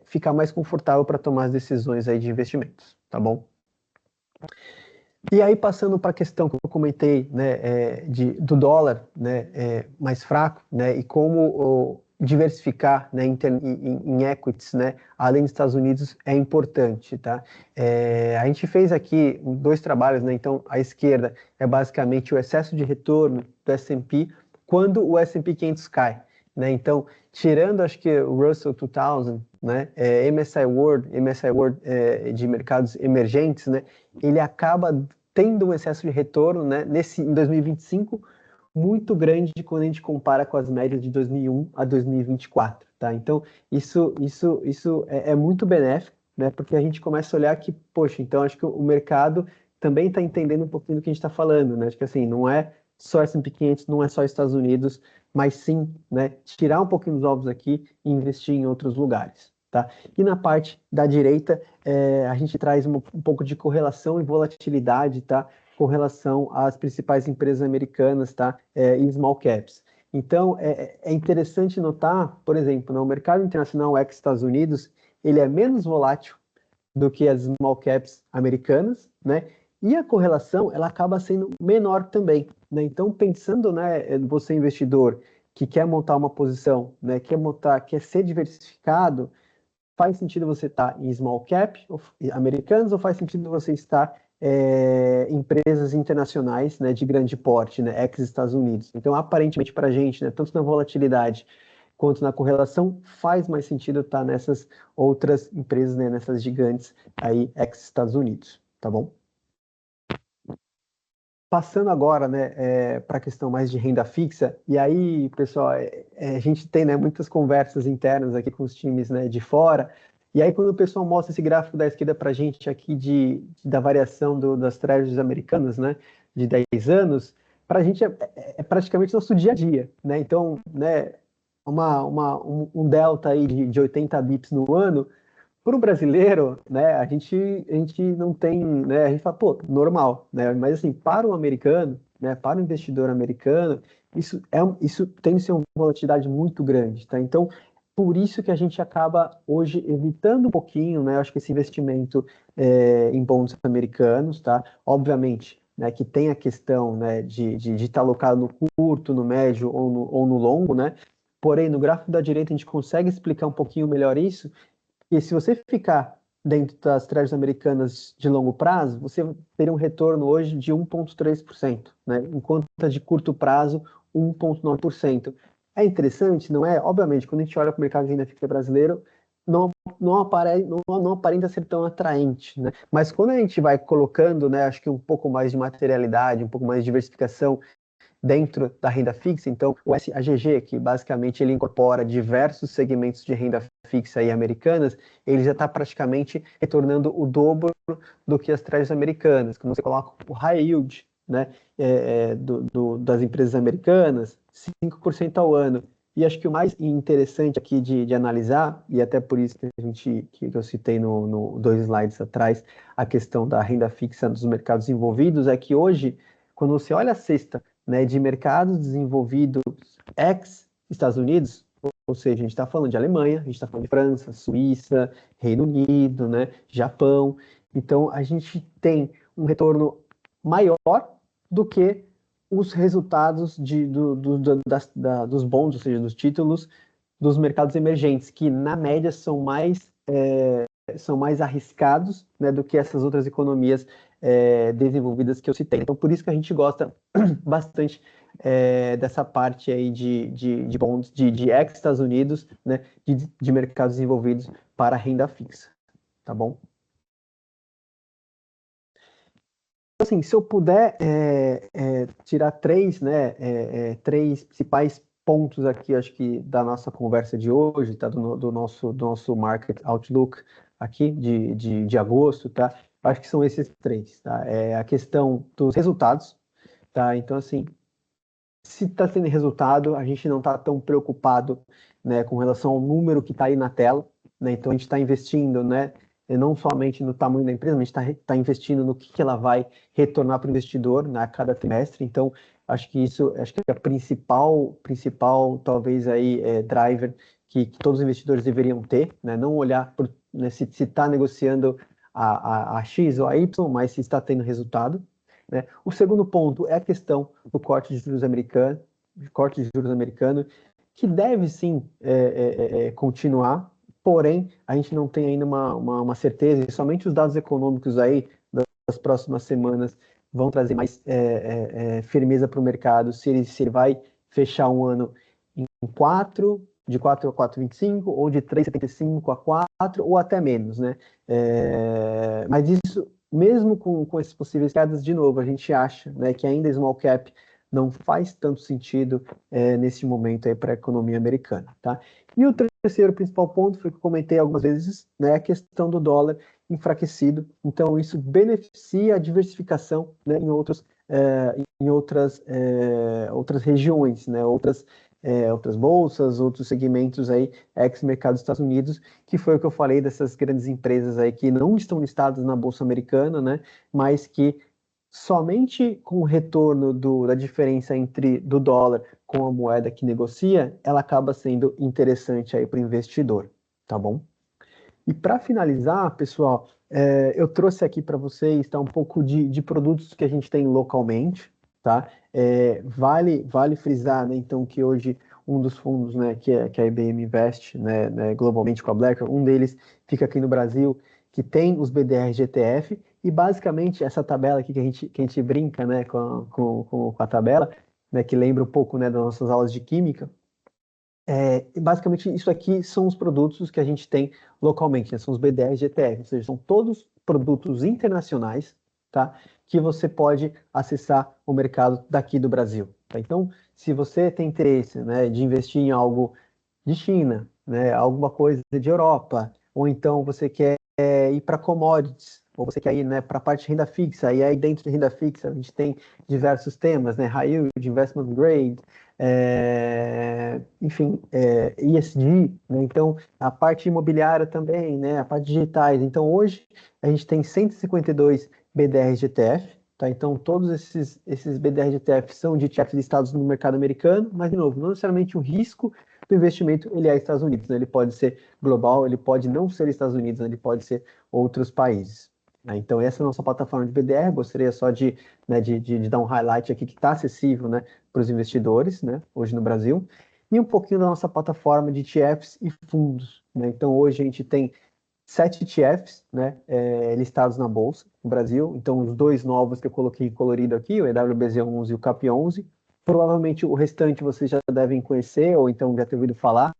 ficar mais confortável para tomar as decisões aí de investimentos, tá bom? E aí, passando para a questão que eu comentei, né, do dólar, né, mais fraco, né, e como diversificar, né, em equities, né, além dos Estados Unidos, é importante, tá? A gente fez aqui dois trabalhos, né, então a esquerda é basicamente o excesso de retorno do S&P quando o S&P 500 cai, né? Então, tirando, acho que o Russell 2000, né, MSI World de mercados emergentes, né, ele acaba tendo um excesso de retorno, né, em 2025 muito grande quando a gente compara com as médias de 2001 a 2024, tá? Então, isso é muito benéfico, né, porque a gente começa a olhar que, poxa, então acho que o mercado também está entendendo um pouquinho do que a gente está falando, né? Acho que assim, não é só S&P 500, não é só Estados Unidos, mas sim, né, tirar um pouquinho dos ovos aqui e investir em outros lugares, tá? E na parte da direita, a gente traz um pouco de correlação e volatilidade, tá? Com relação às principais empresas americanas, tá? E small caps. Então, é interessante notar, por exemplo, no mercado internacional ex-Estados Unidos, ele é menos volátil do que as small caps americanas, né? E a correlação, ela acaba sendo menor também, né? Então, pensando, né, você investidor que quer montar uma posição, né, quer ser diversificado, faz sentido você estar em small cap americanos ou faz sentido você estar em empresas internacionais, né, de grande porte, né, ex-Estados Unidos? Então, aparentemente para a gente, né, tanto na volatilidade quanto na correlação, faz mais sentido estar nessas outras empresas, né, nessas gigantes aí ex-Estados Unidos, tá bom? Passando agora, né, para a questão mais de renda fixa, e aí, pessoal, a gente tem, né, muitas conversas internas aqui com os times, né, de fora, e aí quando o pessoal mostra esse gráfico da esquerda para a gente aqui da variação das treasuries americanas, né, de 10 anos, para a gente é praticamente nosso dia a dia, né, então, né, um delta aí de 80 bips no ano, para o brasileiro, né, a gente não tem, né, a gente fala, pô, normal, né, mas assim, para o americano, né, para o investidor americano, isso tem que ser uma volatilidade muito grande, tá? Então, por isso que a gente acaba hoje evitando um pouquinho, né, acho que esse investimento em bonds americanos, tá? Obviamente, né, que tem a questão, né, de estar alocado no curto, no médio ou no longo, né? Porém, no gráfico da direita a gente consegue explicar um pouquinho melhor isso, e se você ficar dentro das treasuries americanas de longo prazo, você teria um retorno hoje de 1,3%, né? Enquanto as de curto prazo, 1,9%. É interessante, não é? Obviamente, quando a gente olha para o mercado de renda fixa brasileiro, não aparenta ser tão atraente, né? Mas quando a gente vai colocando, né, acho que um pouco mais de materialidade, um pouco mais de diversificação dentro da renda fixa. Então, o SAGG, que basicamente ele incorpora diversos segmentos de renda fixa aí americanas, ele já está praticamente retornando o dobro do que as treasuries americanas. Quando você coloca o high yield, né, das empresas americanas, 5% ao ano. E acho que o mais interessante aqui de analisar, e até por isso que eu citei no 2 slides atrás, a questão da renda fixa dos mercados envolvidos, é que hoje, quando você olha a cesta, né, de mercados desenvolvidos ex-Estados Unidos, ou seja, a gente está falando de Alemanha, a gente está falando de França, Suíça, Reino Unido, né, Japão. Então, a gente tem um retorno maior do que os resultados dos bonds, ou seja, dos títulos dos mercados emergentes, que na média são mais arriscados, né, do que essas outras economias desenvolvidas que eu citei. Então, por isso que a gente gosta bastante dessa parte aí de bonds de ex-Estados Unidos, né, de mercados desenvolvidos para renda fixa, tá bom? Assim, se eu puder tirar três, né, três principais pontos aqui, acho que da nossa conversa de hoje, tá, do nosso Market Outlook aqui de agosto, tá? Acho que são esses três, tá? A questão dos resultados, tá? Então, assim, se está tendo resultado, a gente não está tão preocupado, né, com relação ao número que está aí na tela, né? Então, a gente está investindo, né, não somente no tamanho da empresa, mas a gente está investindo no que ela vai retornar para o investidor, né, a cada trimestre. Então, acho que é a principal talvez aí driver que todos os investidores deveriam ter, né? Não olhar né, se está negociando a X ou a Y, mas se está tendo resultado, né? O segundo ponto é a questão do corte de juros americano, que deve sim continuar, porém a gente não tem ainda uma certeza, e somente os dados econômicos aí das próximas semanas vão trazer mais firmeza para o mercado, se ele vai fechar um ano em 4, de 4 a 4,25, ou de 3,75 a 4, ou até menos, né? Mas isso, mesmo com esses possíveis quedas, de novo, a gente acha, né, que ainda small cap não faz tanto sentido nesse momento aí para a economia americana, tá? E o terceiro principal ponto foi que eu comentei algumas vezes, né, a questão do dólar enfraquecido. Então isso beneficia a diversificação, né, em outras regiões, né, outras bolsas, outros segmentos aí ex-mercado dos Estados Unidos, que foi o que eu falei dessas grandes empresas aí que não estão listadas na bolsa americana, né, mas que somente com o retorno da diferença do dólar com a moeda que negocia, ela acaba sendo interessante aí para o investidor, tá bom? E para finalizar, pessoal, eu trouxe aqui para vocês, tá, um pouco de produtos que a gente tem localmente, tá? Vale frisar, né, então, que hoje um dos fundos, né, que a IBM investe, né, globalmente com a BlackRock, um deles fica aqui no Brasil, que tem os BDR GTF, e basicamente essa tabela aqui que a gente brinca, né, com a tabela, né, que lembra um pouco, né, das nossas aulas de química. Basicamente, isso aqui são os produtos que a gente tem localmente, né? São os BDRs GTF, ou seja, são todos produtos internacionais, tá? Que você pode acessar o mercado daqui do Brasil, tá? Então, se você tem interesse, né, de investir em algo de China, né, alguma coisa de Europa, ou então você quer ir para commodities, ou você quer ir, né, para a parte de renda fixa, e aí dentro de renda fixa a gente tem diversos temas, né, high yield, investment grade, enfim, ESG, né, então a parte imobiliária também, né, a parte digitais. Então hoje a gente tem 152 BDRs GTF, tá? Então todos esses BDRs GTF são de ETFs listados no mercado americano, mas de novo, não necessariamente o risco do investimento ele é Estados Unidos, né? Ele pode ser global, ele pode não ser Estados Unidos, né? Ele pode ser outros países. Né? Então essa é a nossa plataforma de BDR, gostaria só de dar um highlight aqui que está acessível, né, para os investidores, né, hoje no Brasil, e um pouquinho da nossa plataforma de ETFs e fundos. Né? Então hoje a gente tem 7 ETFs, né, listados na bolsa no Brasil. Então os dois novos que eu coloquei colorido aqui, o EWBZ11 e o CAP11, provavelmente o restante vocês já devem conhecer ou então já ter ouvido falar.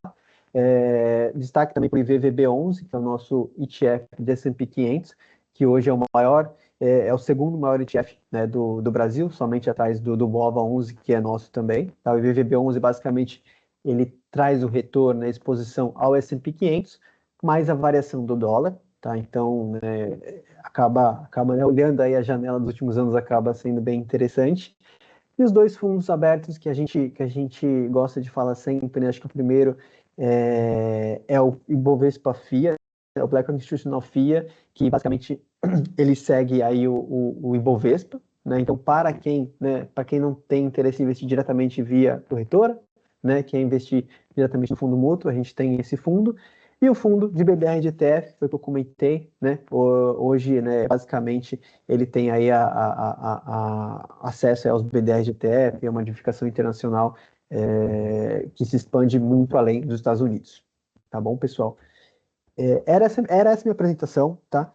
Destaque também para o IVVB11, que é o nosso ETF de S&P 500, que hoje é o maior é o segundo maior ETF, né, do Brasil, somente atrás do BOVA11, que é nosso também. Tá? O IVVB11, basicamente, ele traz o retorno, a exposição ao S&P 500, mais a variação do dólar. Tá? Então, né, acaba né, olhando aí a janela dos últimos anos, acaba sendo bem interessante. E os dois fundos abertos que a gente gosta de falar sempre, né? Acho que o primeiro é o Ibovespa FIA, o BlackRock Institutional FIA, que basicamente ele segue aí o Ibovespa, né? Então, para quem não tem interesse em investir diretamente via corretora, né? Quer investir diretamente no fundo mútuo, a gente tem esse fundo. E o fundo de BDR de ETF, foi o que eu comentei, né? Hoje, né, basicamente, ele tem aí acesso aos BDRs de ETF, é uma diversificação internacional que se expande muito além dos Estados Unidos. Tá bom, pessoal? Era essa minha apresentação, tá?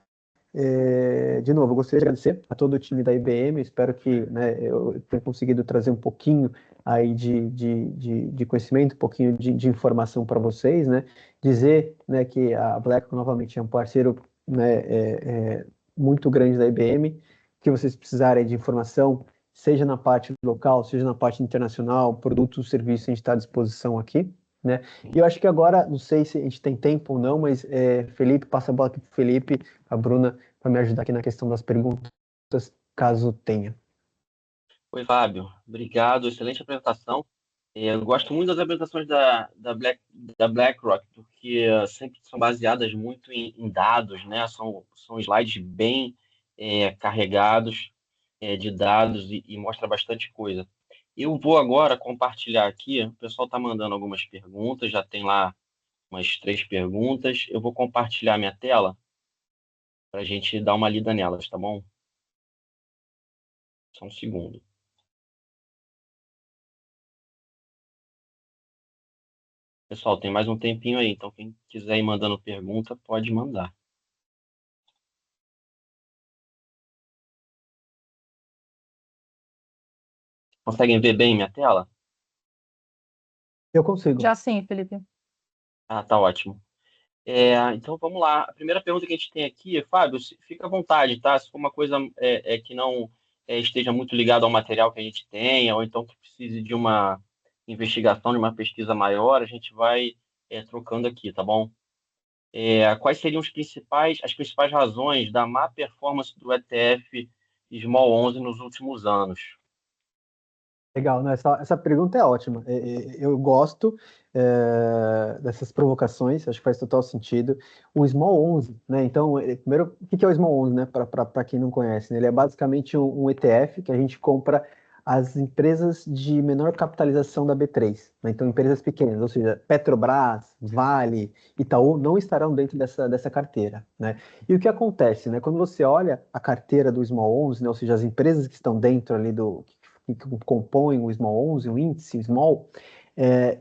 De novo, eu gostaria de agradecer a todo o time da IBM, espero que, né, eu tenha conseguido trazer um pouquinho aí de conhecimento, um pouquinho de informação para vocês, né, dizer, né, que a BlackRock novamente é um parceiro, né, muito grande da IBM, que vocês precisarem de informação, seja na parte local, seja na parte internacional, produtos, serviços, a gente está à disposição aqui, né, e eu acho que agora, não sei se a gente tem tempo ou não, mas Felipe, passa a bola aqui para o Felipe, a Bruna para me ajudar aqui na questão das perguntas, caso tenha. Oi, Fábio. Obrigado. Excelente apresentação. Eu gosto muito das apresentações da BlackRock, porque sempre são baseadas muito em dados, né? São slides bem carregados de dados e mostra bastante coisa. Eu vou agora compartilhar aqui. O pessoal está mandando algumas perguntas, já tem lá umas 3 perguntas. Eu vou compartilhar minha tela para a gente dar uma lida nelas, tá bom? Só um segundo. Pessoal, tem mais um tempinho aí, então quem quiser ir mandando pergunta, pode mandar. Conseguem ver bem minha tela? Eu consigo. Já sim, Felipe. Ah, tá ótimo. Então vamos lá. A primeira pergunta que a gente tem aqui, Fábio, fica à vontade, tá? Se for uma coisa que não esteja muito ligada ao material que a gente tenha, ou então que precise de uma investigação, de uma pesquisa maior, a gente vai trocando aqui, tá bom? Quais seriam as principais razões da má performance do ETF Small 11 nos últimos anos? Legal, né? Essa pergunta é ótima. Eu gosto dessas provocações, acho que faz total sentido. O Small 11, né? Então, primeiro, o que é o Small 11, né? Para quem não conhece, né? Ele é basicamente um ETF que a gente compra as empresas de menor capitalização da B3, né? Então, empresas pequenas, ou seja, Petrobras, Vale, Itaú, não estarão dentro dessa carteira, né? E o que acontece, né? Quando você olha a carteira do Small 11, né? Ou seja, as empresas que estão dentro ali que compõem o Small 11, o índice Small,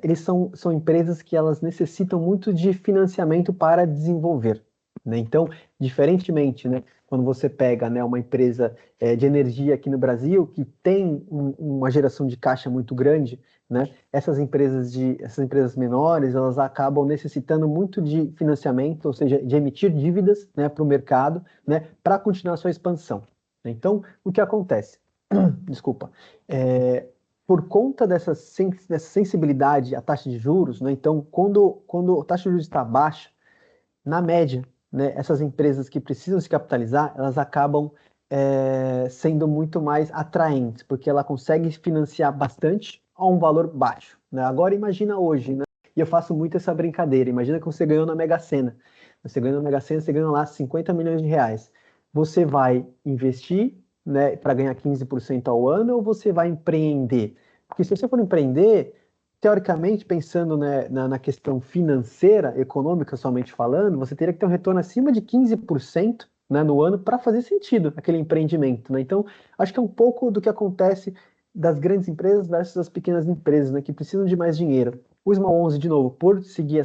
eles são empresas que elas necessitam muito de financiamento para desenvolver, né? Então, diferentemente, né, quando você pega, né, uma empresa de energia aqui no Brasil que tem uma geração de caixa muito grande, né, essas empresas menores, elas acabam necessitando muito de financiamento, ou seja, de emitir dívidas, né, para o mercado, né, para continuar a sua expansão. Então, o que acontece? Desculpa, por conta dessa sensibilidade à taxa de juros, né? Então, quando a taxa de juros está baixa, na média, né, essas empresas que precisam se capitalizar, elas acabam sendo muito mais atraentes, porque ela consegue financiar bastante a um valor baixo, né? Agora imagina hoje, né? E eu faço muito essa brincadeira. Imagina que você ganhou na Mega Sena. Você ganhou na Mega Sena, você ganhou lá 50 milhões de reais. Você vai investir, né, para ganhar 15% ao ano ou você vai empreender? Porque se você for empreender, teoricamente, pensando, né, na questão financeira, econômica somente falando, você teria que ter um retorno acima de 15%, né, no ano para fazer sentido aquele empreendimento, né? Então, acho que é um pouco do que acontece das grandes empresas versus as pequenas empresas, né, que precisam de mais dinheiro. O Small 11, de novo, por seguir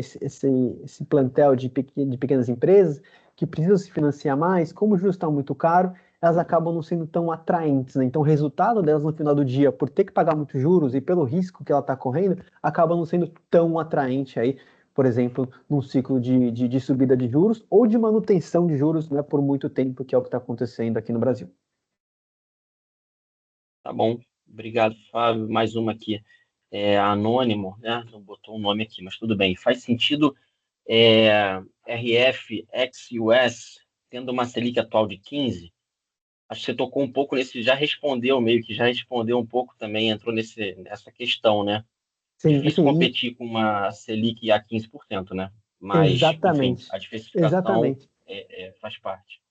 esse plantel de pequenas empresas que precisam se financiar mais, como o juros está muito caro, elas acabam não sendo tão atraentes, né? Então, o resultado delas no final do dia, por ter que pagar muitos juros e pelo risco que ela está correndo, acaba não sendo tão atraente aí por exemplo, num ciclo de subida de juros ou de manutenção de juros, né, por muito tempo, que é o que está acontecendo aqui no Brasil. Tá bom. Obrigado, Fábio. Mais uma aqui. Anônimo, né? Não botou um nome aqui, mas tudo bem. Faz sentido RF ex-US tendo uma Selic atual de 15? Acho que você tocou um pouco nesse, já respondeu meio que, já respondeu um pouco também, entrou nessa questão, né? Sim, Difícil assim, competir com uma Selic a 15%, né? Mas, enfim, exatamente, a diversificação exatamente. faz parte.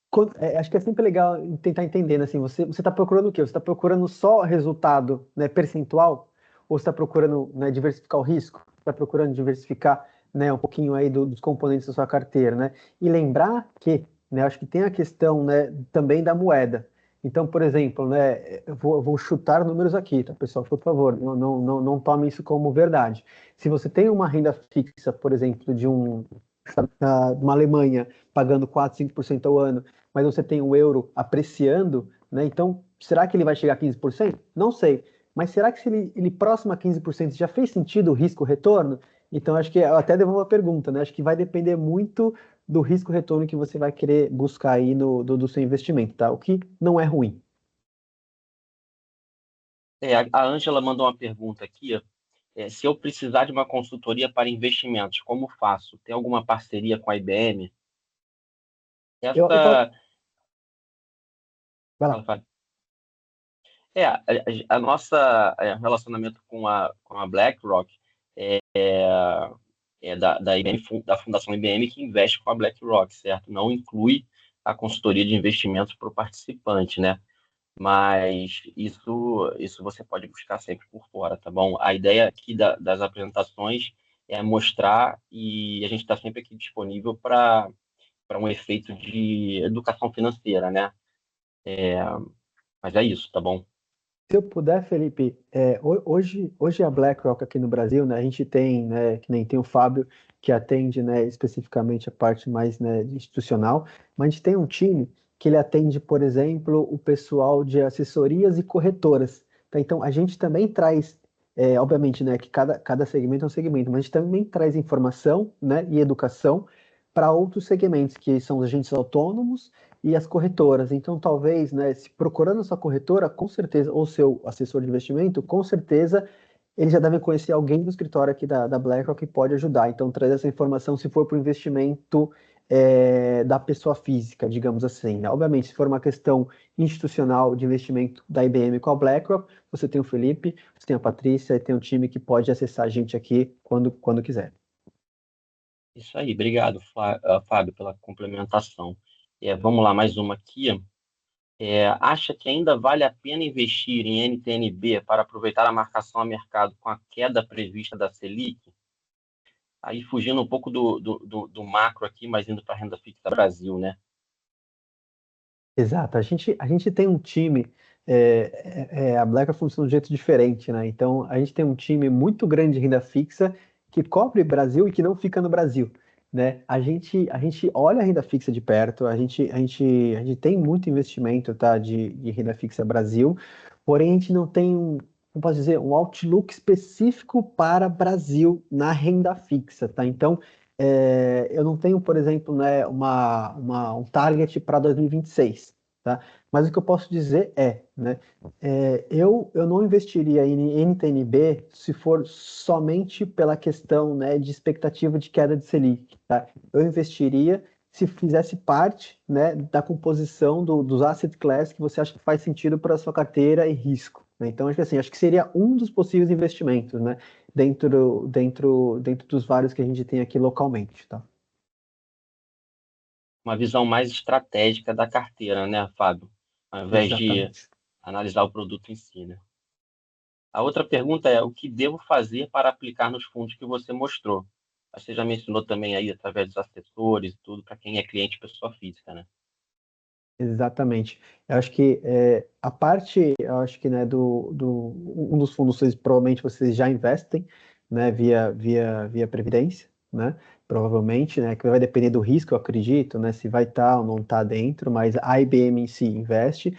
Acho que é sempre legal tentar entender, né, assim, você está procurando o quê? Você está procurando só resultado, né, percentual? Ou você está procurando, né, diversificar o risco? Está procurando diversificar, né, um pouquinho aí dos componentes da sua carteira, né? E lembrar que, né, acho que tem a questão, né, também da moeda. Então, por exemplo, né, eu vou chutar números aqui, tá, pessoal? Por favor, não tome isso como verdade. Se você tem uma renda fixa, por exemplo, uma Alemanha pagando 4, 5% ao ano, mas você tem o euro apreciando, né? Então, será que ele vai chegar a 15%? Não sei. Mas será que se ele próximo a 15% já fez sentido o risco-retorno? Então, acho que eu até devolvo a pergunta, né? Acho que vai depender muito do risco-retorno que você vai querer buscar aí do seu investimento, tá? O que não é ruim. A Ângela mandou uma pergunta aqui. Se eu precisar de uma consultoria para investimentos, como faço? Tem alguma parceria com a IBM? Eu falo, Essa. vai lá. Fala, Fábio. A nossa relacionamento com a BlackRock é da IBM, da Fundação IBM, que investe com a BlackRock, certo? Não inclui a consultoria de investimentos para o participante, né? Mas isso você pode buscar sempre por fora, tá bom? A ideia aqui das apresentações é mostrar e a gente está sempre aqui disponível para um efeito de educação financeira, né? Mas é isso, tá bom? Se eu puder, Felipe, hoje a BlackRock aqui no Brasil, né, a gente tem, né, que nem tem o Fábio, que atende, né, especificamente a parte mais, né, institucional, mas a gente tem um time que ele atende, por exemplo, o pessoal de assessorias e corretoras, tá? Então, a gente também traz, obviamente, né, que cada segmento é um segmento, mas a gente também traz informação, né, e educação para outros segmentos, que são os agentes autônomos e as corretoras. Então, talvez, né, se procurando a sua corretora, com certeza, ou seu assessor de investimento, com certeza, ele já deve conhecer alguém do escritório aqui da BlackRock que pode ajudar. Então, traz essa informação se for para o investimento da pessoa física, digamos assim, né? Obviamente, se for uma questão institucional de investimento da IBM com a BlackRock, você tem o Felipe, você tem a Patrícia e tem um time que pode acessar a gente aqui quando quiser. Isso aí, obrigado, Fábio, pela complementação. Vamos lá, mais uma aqui. Acha que ainda vale a pena investir em NTNB para aproveitar a marcação a mercado com a queda prevista da Selic? Aí fugindo um pouco do macro aqui, mas indo para a renda fixa Brasil, né? Exato, a gente tem um time, a BlackRock funciona de um jeito diferente, né? Então, a gente tem um time muito grande de renda fixa que cobre Brasil e que não fica no Brasil, né? A gente olha a renda fixa de perto, a gente tem muito investimento, tá, de renda fixa Brasil, porém a gente não tem como posso dizer, um outlook específico para Brasil na renda fixa, tá? Então, eu não tenho, por exemplo, né, um target para 2026, tá? Mas o que eu posso dizer né, eu não investiria em NTNB se for somente pela questão, né, de expectativa de queda de Selic, tá? Eu investiria se fizesse parte, né, da composição dos asset class que você acha que faz sentido para a sua carteira e risco, né? Então, acho que seria um dos possíveis investimentos, né? Dentro dos vários que a gente tem aqui localmente, tá? Uma visão mais estratégica da carteira, né, Fábio? Ao invés de Exatamente. analisar o produto em si, né? A outra pergunta é: o que devo fazer para aplicar nos fundos que você mostrou? Você já mencionou também aí, através dos assessores e tudo, para quem é cliente pessoa física, né? Exatamente. Eu acho que a parte, eu acho que, né, um dos fundos vocês provavelmente vocês já investem, né, via Previdência, né, provavelmente, né, que vai depender do risco, eu acredito, né, se vai estar ou não estar dentro, mas a IBM em si investe.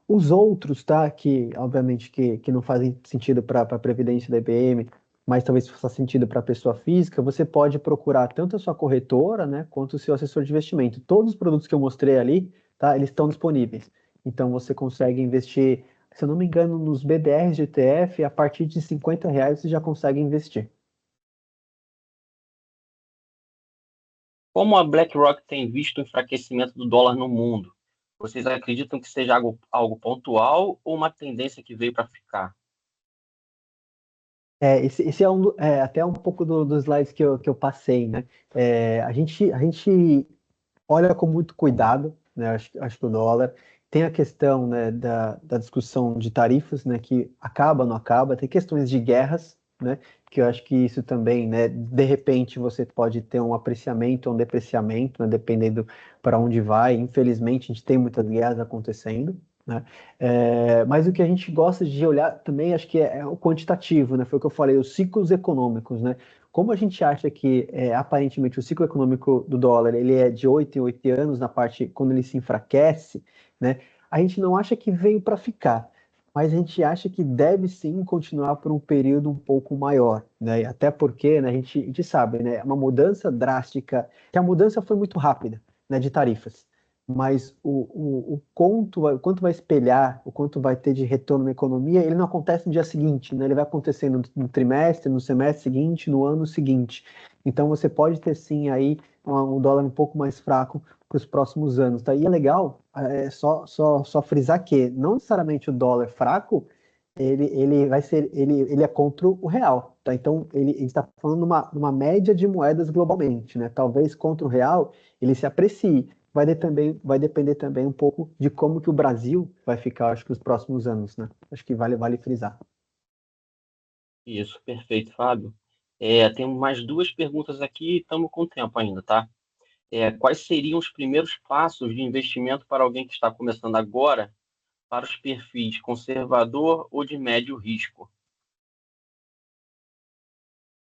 Os outros, tá, que obviamente que não fazem sentido para a Previdência da IBM, mas talvez faça sentido para a pessoa física, você pode procurar tanto a sua corretora, né, quanto o seu assessor de investimento. Todos os produtos que eu mostrei ali, tá, eles estão disponíveis. Então você consegue investir, se eu não me engano, nos BDRs de ETF, a partir de R$ 50 você já consegue investir. Como a BlackRock tem visto o enfraquecimento do dólar no mundo? Vocês acreditam que seja algo pontual ou uma tendência que veio para ficar? Esse é até um pouco dos slides que eu passei, né? A gente olha com muito cuidado, né? Acho que o dólar tem a questão, né, da discussão de tarifas, né, que acaba, não acaba, tem questões de guerras, né, que eu acho que isso também, né, de repente você pode ter um apreciamento ou um depreciamento, né, dependendo para onde vai. Infelizmente, a gente tem muitas guerras acontecendo, né? Mas o que a gente gosta de olhar também, acho que é o quantitativo, né? Foi o que eu falei, os ciclos econômicos, né? Como a gente acha que aparentemente o ciclo econômico do dólar ele é de 8 em 8 anos na parte quando ele se enfraquece, né? A gente não acha que veio para ficar, mas a gente acha que deve sim continuar por um período um pouco maior, né? Até porque, né, a gente sabe, né, uma mudança drástica, que a mudança foi muito rápida, né, de tarifas, mas o quanto vai espelhar, o quanto vai ter de retorno na economia, ele não acontece no dia seguinte, né? Ele vai acontecer no trimestre, no semestre seguinte, no ano seguinte. Então você pode ter sim aí um dólar um pouco mais fraco para os próximos anos, tá? E é legal, só frisar que não necessariamente o dólar fraco ele é contra o real, tá? Então ele está falando numa média de moedas globalmente, né? Talvez contra o real ele se aprecie. Vai depender também um pouco de como que o Brasil vai ficar, acho que os próximos anos, né? Acho que vale frisar. Isso, perfeito, Fábio. Temos mais duas perguntas aqui e estamos com tempo ainda, tá? Quais seriam os primeiros passos de investimento para alguém que está começando agora para os perfis conservador ou de médio risco?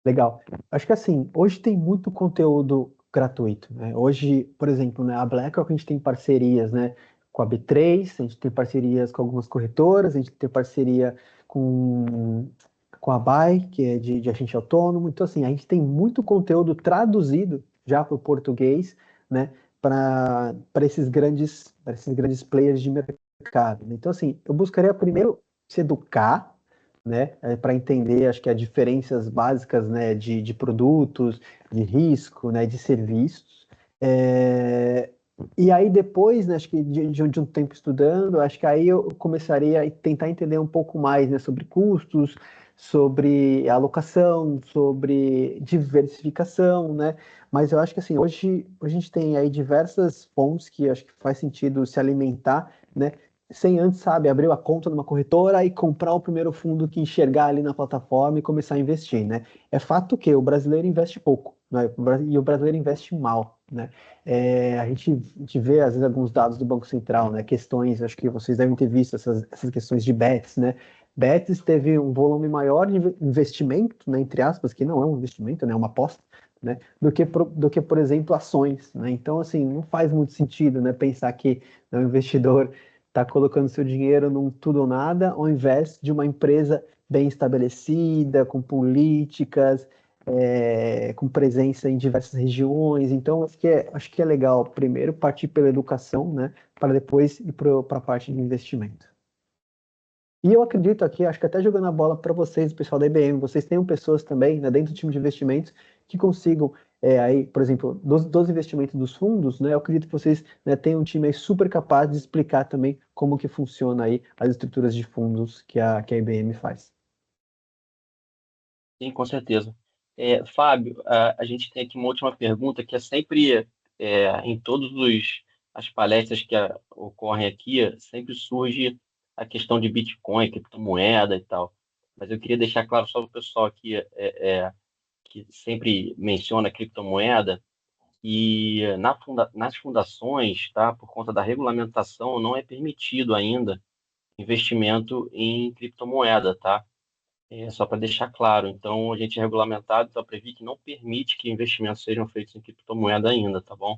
Legal. Acho que assim, hoje tem muito conteúdo gratuito, né? Hoje, por exemplo, né, a BlackRock a gente tem parcerias, né, com a B3, a gente tem parcerias com algumas corretoras, a gente tem parceria com, com a BAI, que é de agente autônomo. Então, assim, a gente tem muito conteúdo traduzido já para o português, né, para esses grandes players de mercado. Então, assim, eu buscaria primeiro se educar, né, para entender, acho que as diferenças básicas, né, de produtos, de risco, né, de serviços. É, e aí depois, né, acho que de um tempo estudando, acho que aí eu começaria a tentar entender um pouco mais, né, sobre custos, sobre alocação, sobre diversificação, né? Mas eu acho que assim, hoje a gente tem aí diversas fontes que acho que faz sentido se alimentar, né? Sem antes, sabe, abrir a conta numa corretora e comprar o primeiro fundo que enxergar ali na plataforma e começar a investir, né? É fato que o brasileiro investe pouco, né? E o brasileiro investe mal, né? A gente vê, às vezes, alguns dados do Banco Central, né? Questões, acho que vocês devem ter visto essas questões de bets, né? Bets teve um volume maior de investimento, né, entre aspas, que não é um investimento, né? É uma aposta, né? Do que, por exemplo, ações, né? Então, assim, não faz muito sentido, né? Pensar que, né, o investidor está colocando seu dinheiro num tudo ou nada, ao invés de uma empresa bem estabelecida, com políticas, com presença em diversas regiões. Então, acho que é legal primeiro partir pela educação, né, para depois ir para a parte de investimento. E eu acredito aqui, acho que até jogando a bola para vocês, pessoal da IBM, vocês tenham pessoas também, né, dentro do time de investimentos que consigam, aí, por exemplo, dos investimentos dos fundos, né, eu acredito que vocês, né, tenham um time aí super capaz de explicar também como que funciona aí as estruturas de fundos que a IBM faz. Sim, com certeza. Fábio, a gente tem aqui uma última pergunta que é sempre, em todas as palestras que ocorrem aqui, sempre surge a questão de Bitcoin, criptomoeda e tal. Mas eu queria deixar claro só para o pessoal aqui, que sempre menciona criptomoeda, e nas fundações, tá, por conta da regulamentação, não é permitido ainda investimento em criptomoeda, tá? Só para deixar claro. Então, a gente é regulamentado, então a Previc não permite que investimentos sejam feitos em criptomoeda ainda, tá bom?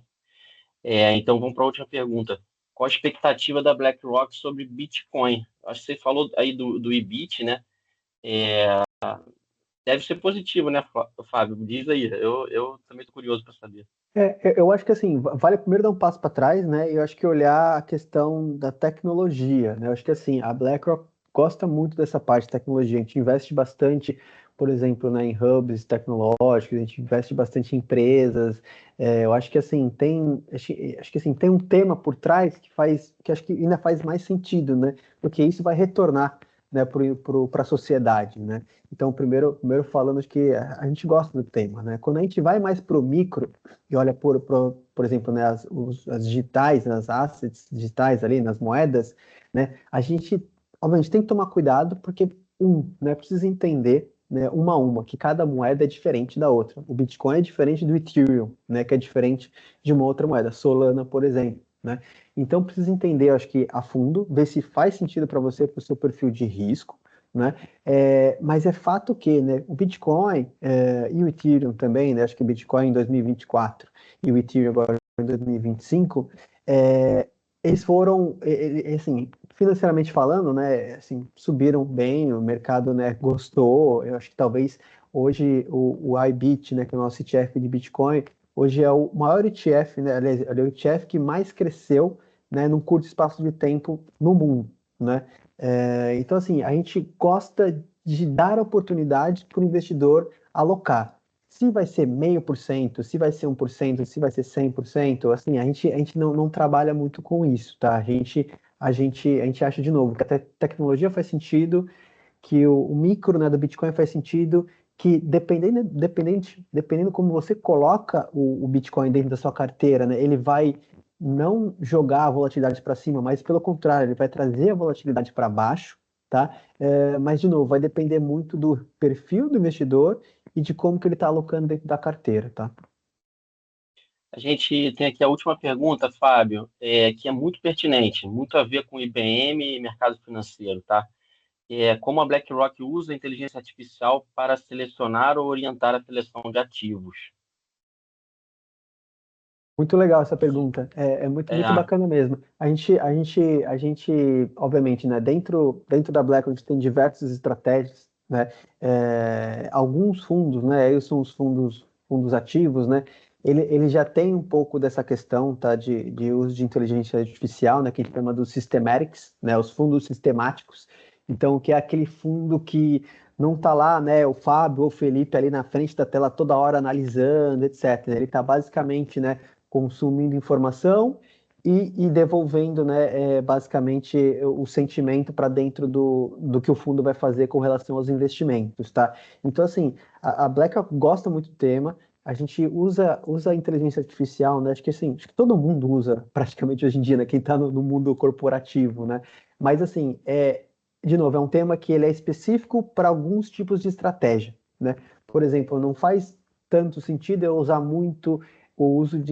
Então, vamos para a última pergunta. Qual a expectativa da BlackRock sobre Bitcoin? Acho que você falou aí do IBIT, né? Deve ser positivo, né, Fábio? Diz aí. Eu também estou curioso para saber. Eu acho que assim, vale primeiro dar um passo para trás, né? E eu acho que olhar a questão da tecnologia, né? Eu acho que assim, a BlackRock gosta muito dessa parte de tecnologia. A gente investe bastante, por exemplo, né, em hubs tecnológicos, a gente investe bastante em empresas. Eu acho que assim, acho que assim, tem um tema por trás que acho que ainda faz mais sentido, né? Porque isso vai retornar, né, para a sociedade, né? Então, primeiro falando de que a gente gosta do tema, né? Quando a gente vai mais para o micro e olha, por exemplo, né, as digitais, as assets digitais ali, nas moedas, né, obviamente, tem que tomar cuidado, porque, né, precisa entender, né, uma a uma, que cada moeda é diferente da outra. O Bitcoin é diferente do Ethereum, né, que é diferente de uma outra moeda, Solana, por exemplo, né? Então, precisa entender, eu acho que a fundo, ver se faz sentido para você, para o seu perfil de risco, né? Mas é fato que, né, o Bitcoin e o Ethereum também, né, acho que o Bitcoin em 2024 e o Ethereum agora em 2025, eles foram, assim, financeiramente falando, né, assim, subiram bem, o mercado, né, gostou. Eu acho que talvez hoje o IBIT, né, que é o nosso ETF de Bitcoin, hoje é o maior ETF, né, aliás, é o ETF que mais cresceu, né, num curto espaço de tempo no mundo, né? Então, assim, a gente gosta de dar oportunidade para o investidor alocar. Se vai ser 0,5%, se vai ser 1%, se vai ser 100%, assim, a gente não trabalha muito com isso, tá? A gente acha, de novo, que a tecnologia faz sentido, que o micro, né, do Bitcoin faz sentido, que dependendo como você coloca o Bitcoin dentro da sua carteira, né, ele vai não jogar a volatilidade para cima, mas pelo contrário, ele vai trazer a volatilidade para baixo, tá? Mas, de novo, vai depender muito do perfil do investidor e de como que ele está alocando dentro da carteira, tá? A gente tem aqui a última pergunta, Fábio, que é muito pertinente, muito a ver com IBM e mercado financeiro, tá? Como a BlackRock usa a inteligência artificial para selecionar ou orientar a seleção de ativos. Muito legal essa pergunta. É muito, É, muito bacana mesmo. A gente, obviamente, né, dentro da BlackRock a gente tem diversas estratégias, né? Alguns fundos, né? Aí são os fundos ativos, né? Ele já tem um pouco dessa questão, tá? De uso de inteligência artificial, né? Que a gente chama dos systematics, né? Os fundos sistemáticos. Então, que é aquele fundo que não está lá, né? O Fábio ou o Felipe ali na frente da tela toda hora analisando, etc. Ele está basicamente, né, consumindo informação e devolvendo, né, basicamente o sentimento para dentro do que o fundo vai fazer com relação aos investimentos, tá? Então, assim, a BlackRock gosta muito do tema, a gente usa a inteligência artificial, né? Acho que assim, acho que todo mundo usa praticamente hoje em dia, né? Quem está no mundo corporativo, né? Mas assim, de novo, é um tema que ele é específico para alguns tipos de estratégia, né? Por exemplo, não faz tanto sentido eu usar muito o uso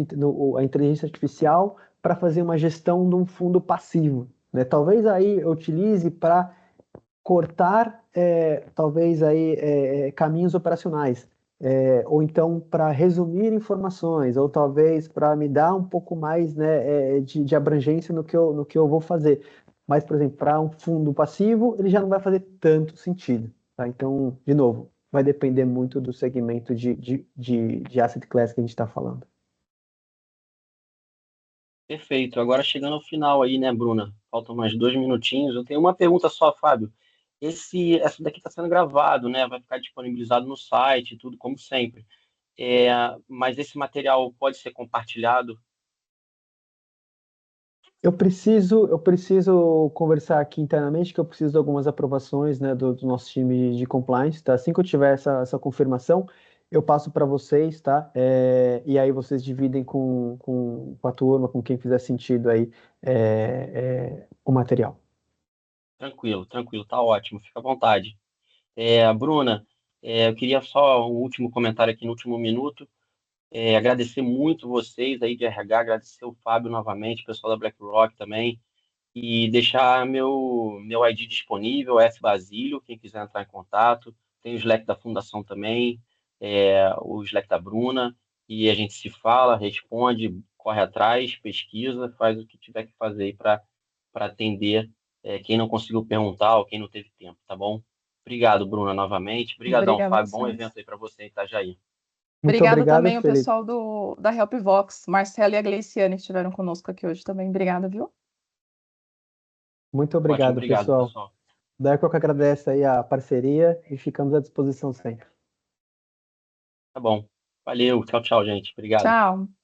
a inteligência artificial para fazer uma gestão de um fundo passivo, né? Talvez aí eu utilize para cortar, talvez aí caminhos operacionais, ou então para resumir informações, ou talvez para me dar um pouco mais, né, de abrangência no que eu vou fazer. Mas, por exemplo, para um fundo passivo, ele já não vai fazer tanto sentido, tá? Então, de novo, vai depender muito do segmento de asset class que a gente está falando. perfeito. Agora chegando ao final aí, né, Bruna? Faltam mais 2 minutinhos. Eu tenho uma pergunta só, Fábio. Essa daqui está sendo gravado, né? Vai ficar disponibilizado no site, tudo como sempre. É, mas esse material pode ser compartilhado? Eu preciso conversar aqui internamente, que eu preciso de algumas aprovações, né, do nosso time de compliance, tá? Assim que eu tiver essa confirmação, eu passo para vocês, tá? E aí vocês dividem com a turma, com quem fizer sentido aí, o material. Tranquilo, tranquilo, tá ótimo, fica à vontade. Bruna, eu queria só um último comentário aqui no último minuto. Agradecer muito vocês aí de RH, agradecer o Fábio novamente, o pessoal da BlackRock também, e deixar meu ID disponível, F Basílio, quem quiser entrar em contato. Tem o Slack da Fundação também, o Slack da Bruna, e a gente se fala, responde, corre atrás, pesquisa, faz o que tiver que fazer aí para atender quem não conseguiu perguntar ou quem não teve tempo, tá bom? Obrigado, Bruna, novamente. Obrigadão, Obrigada a Fábio. Bom vocês. evento aí para você em Itajaí. Muito Obrigada obrigado, também ao Felipe. pessoal da Helpvox, Marcelo e a Gleiciane, que estiveram conosco aqui hoje também. Obrigada, viu? Muito Ótimo, obrigado, obrigado, pessoal. pessoal. Da Eco que agradece aí a parceria e ficamos à disposição sempre. Tá bom. Valeu. Tchau, tchau, gente. Obrigado. Tchau.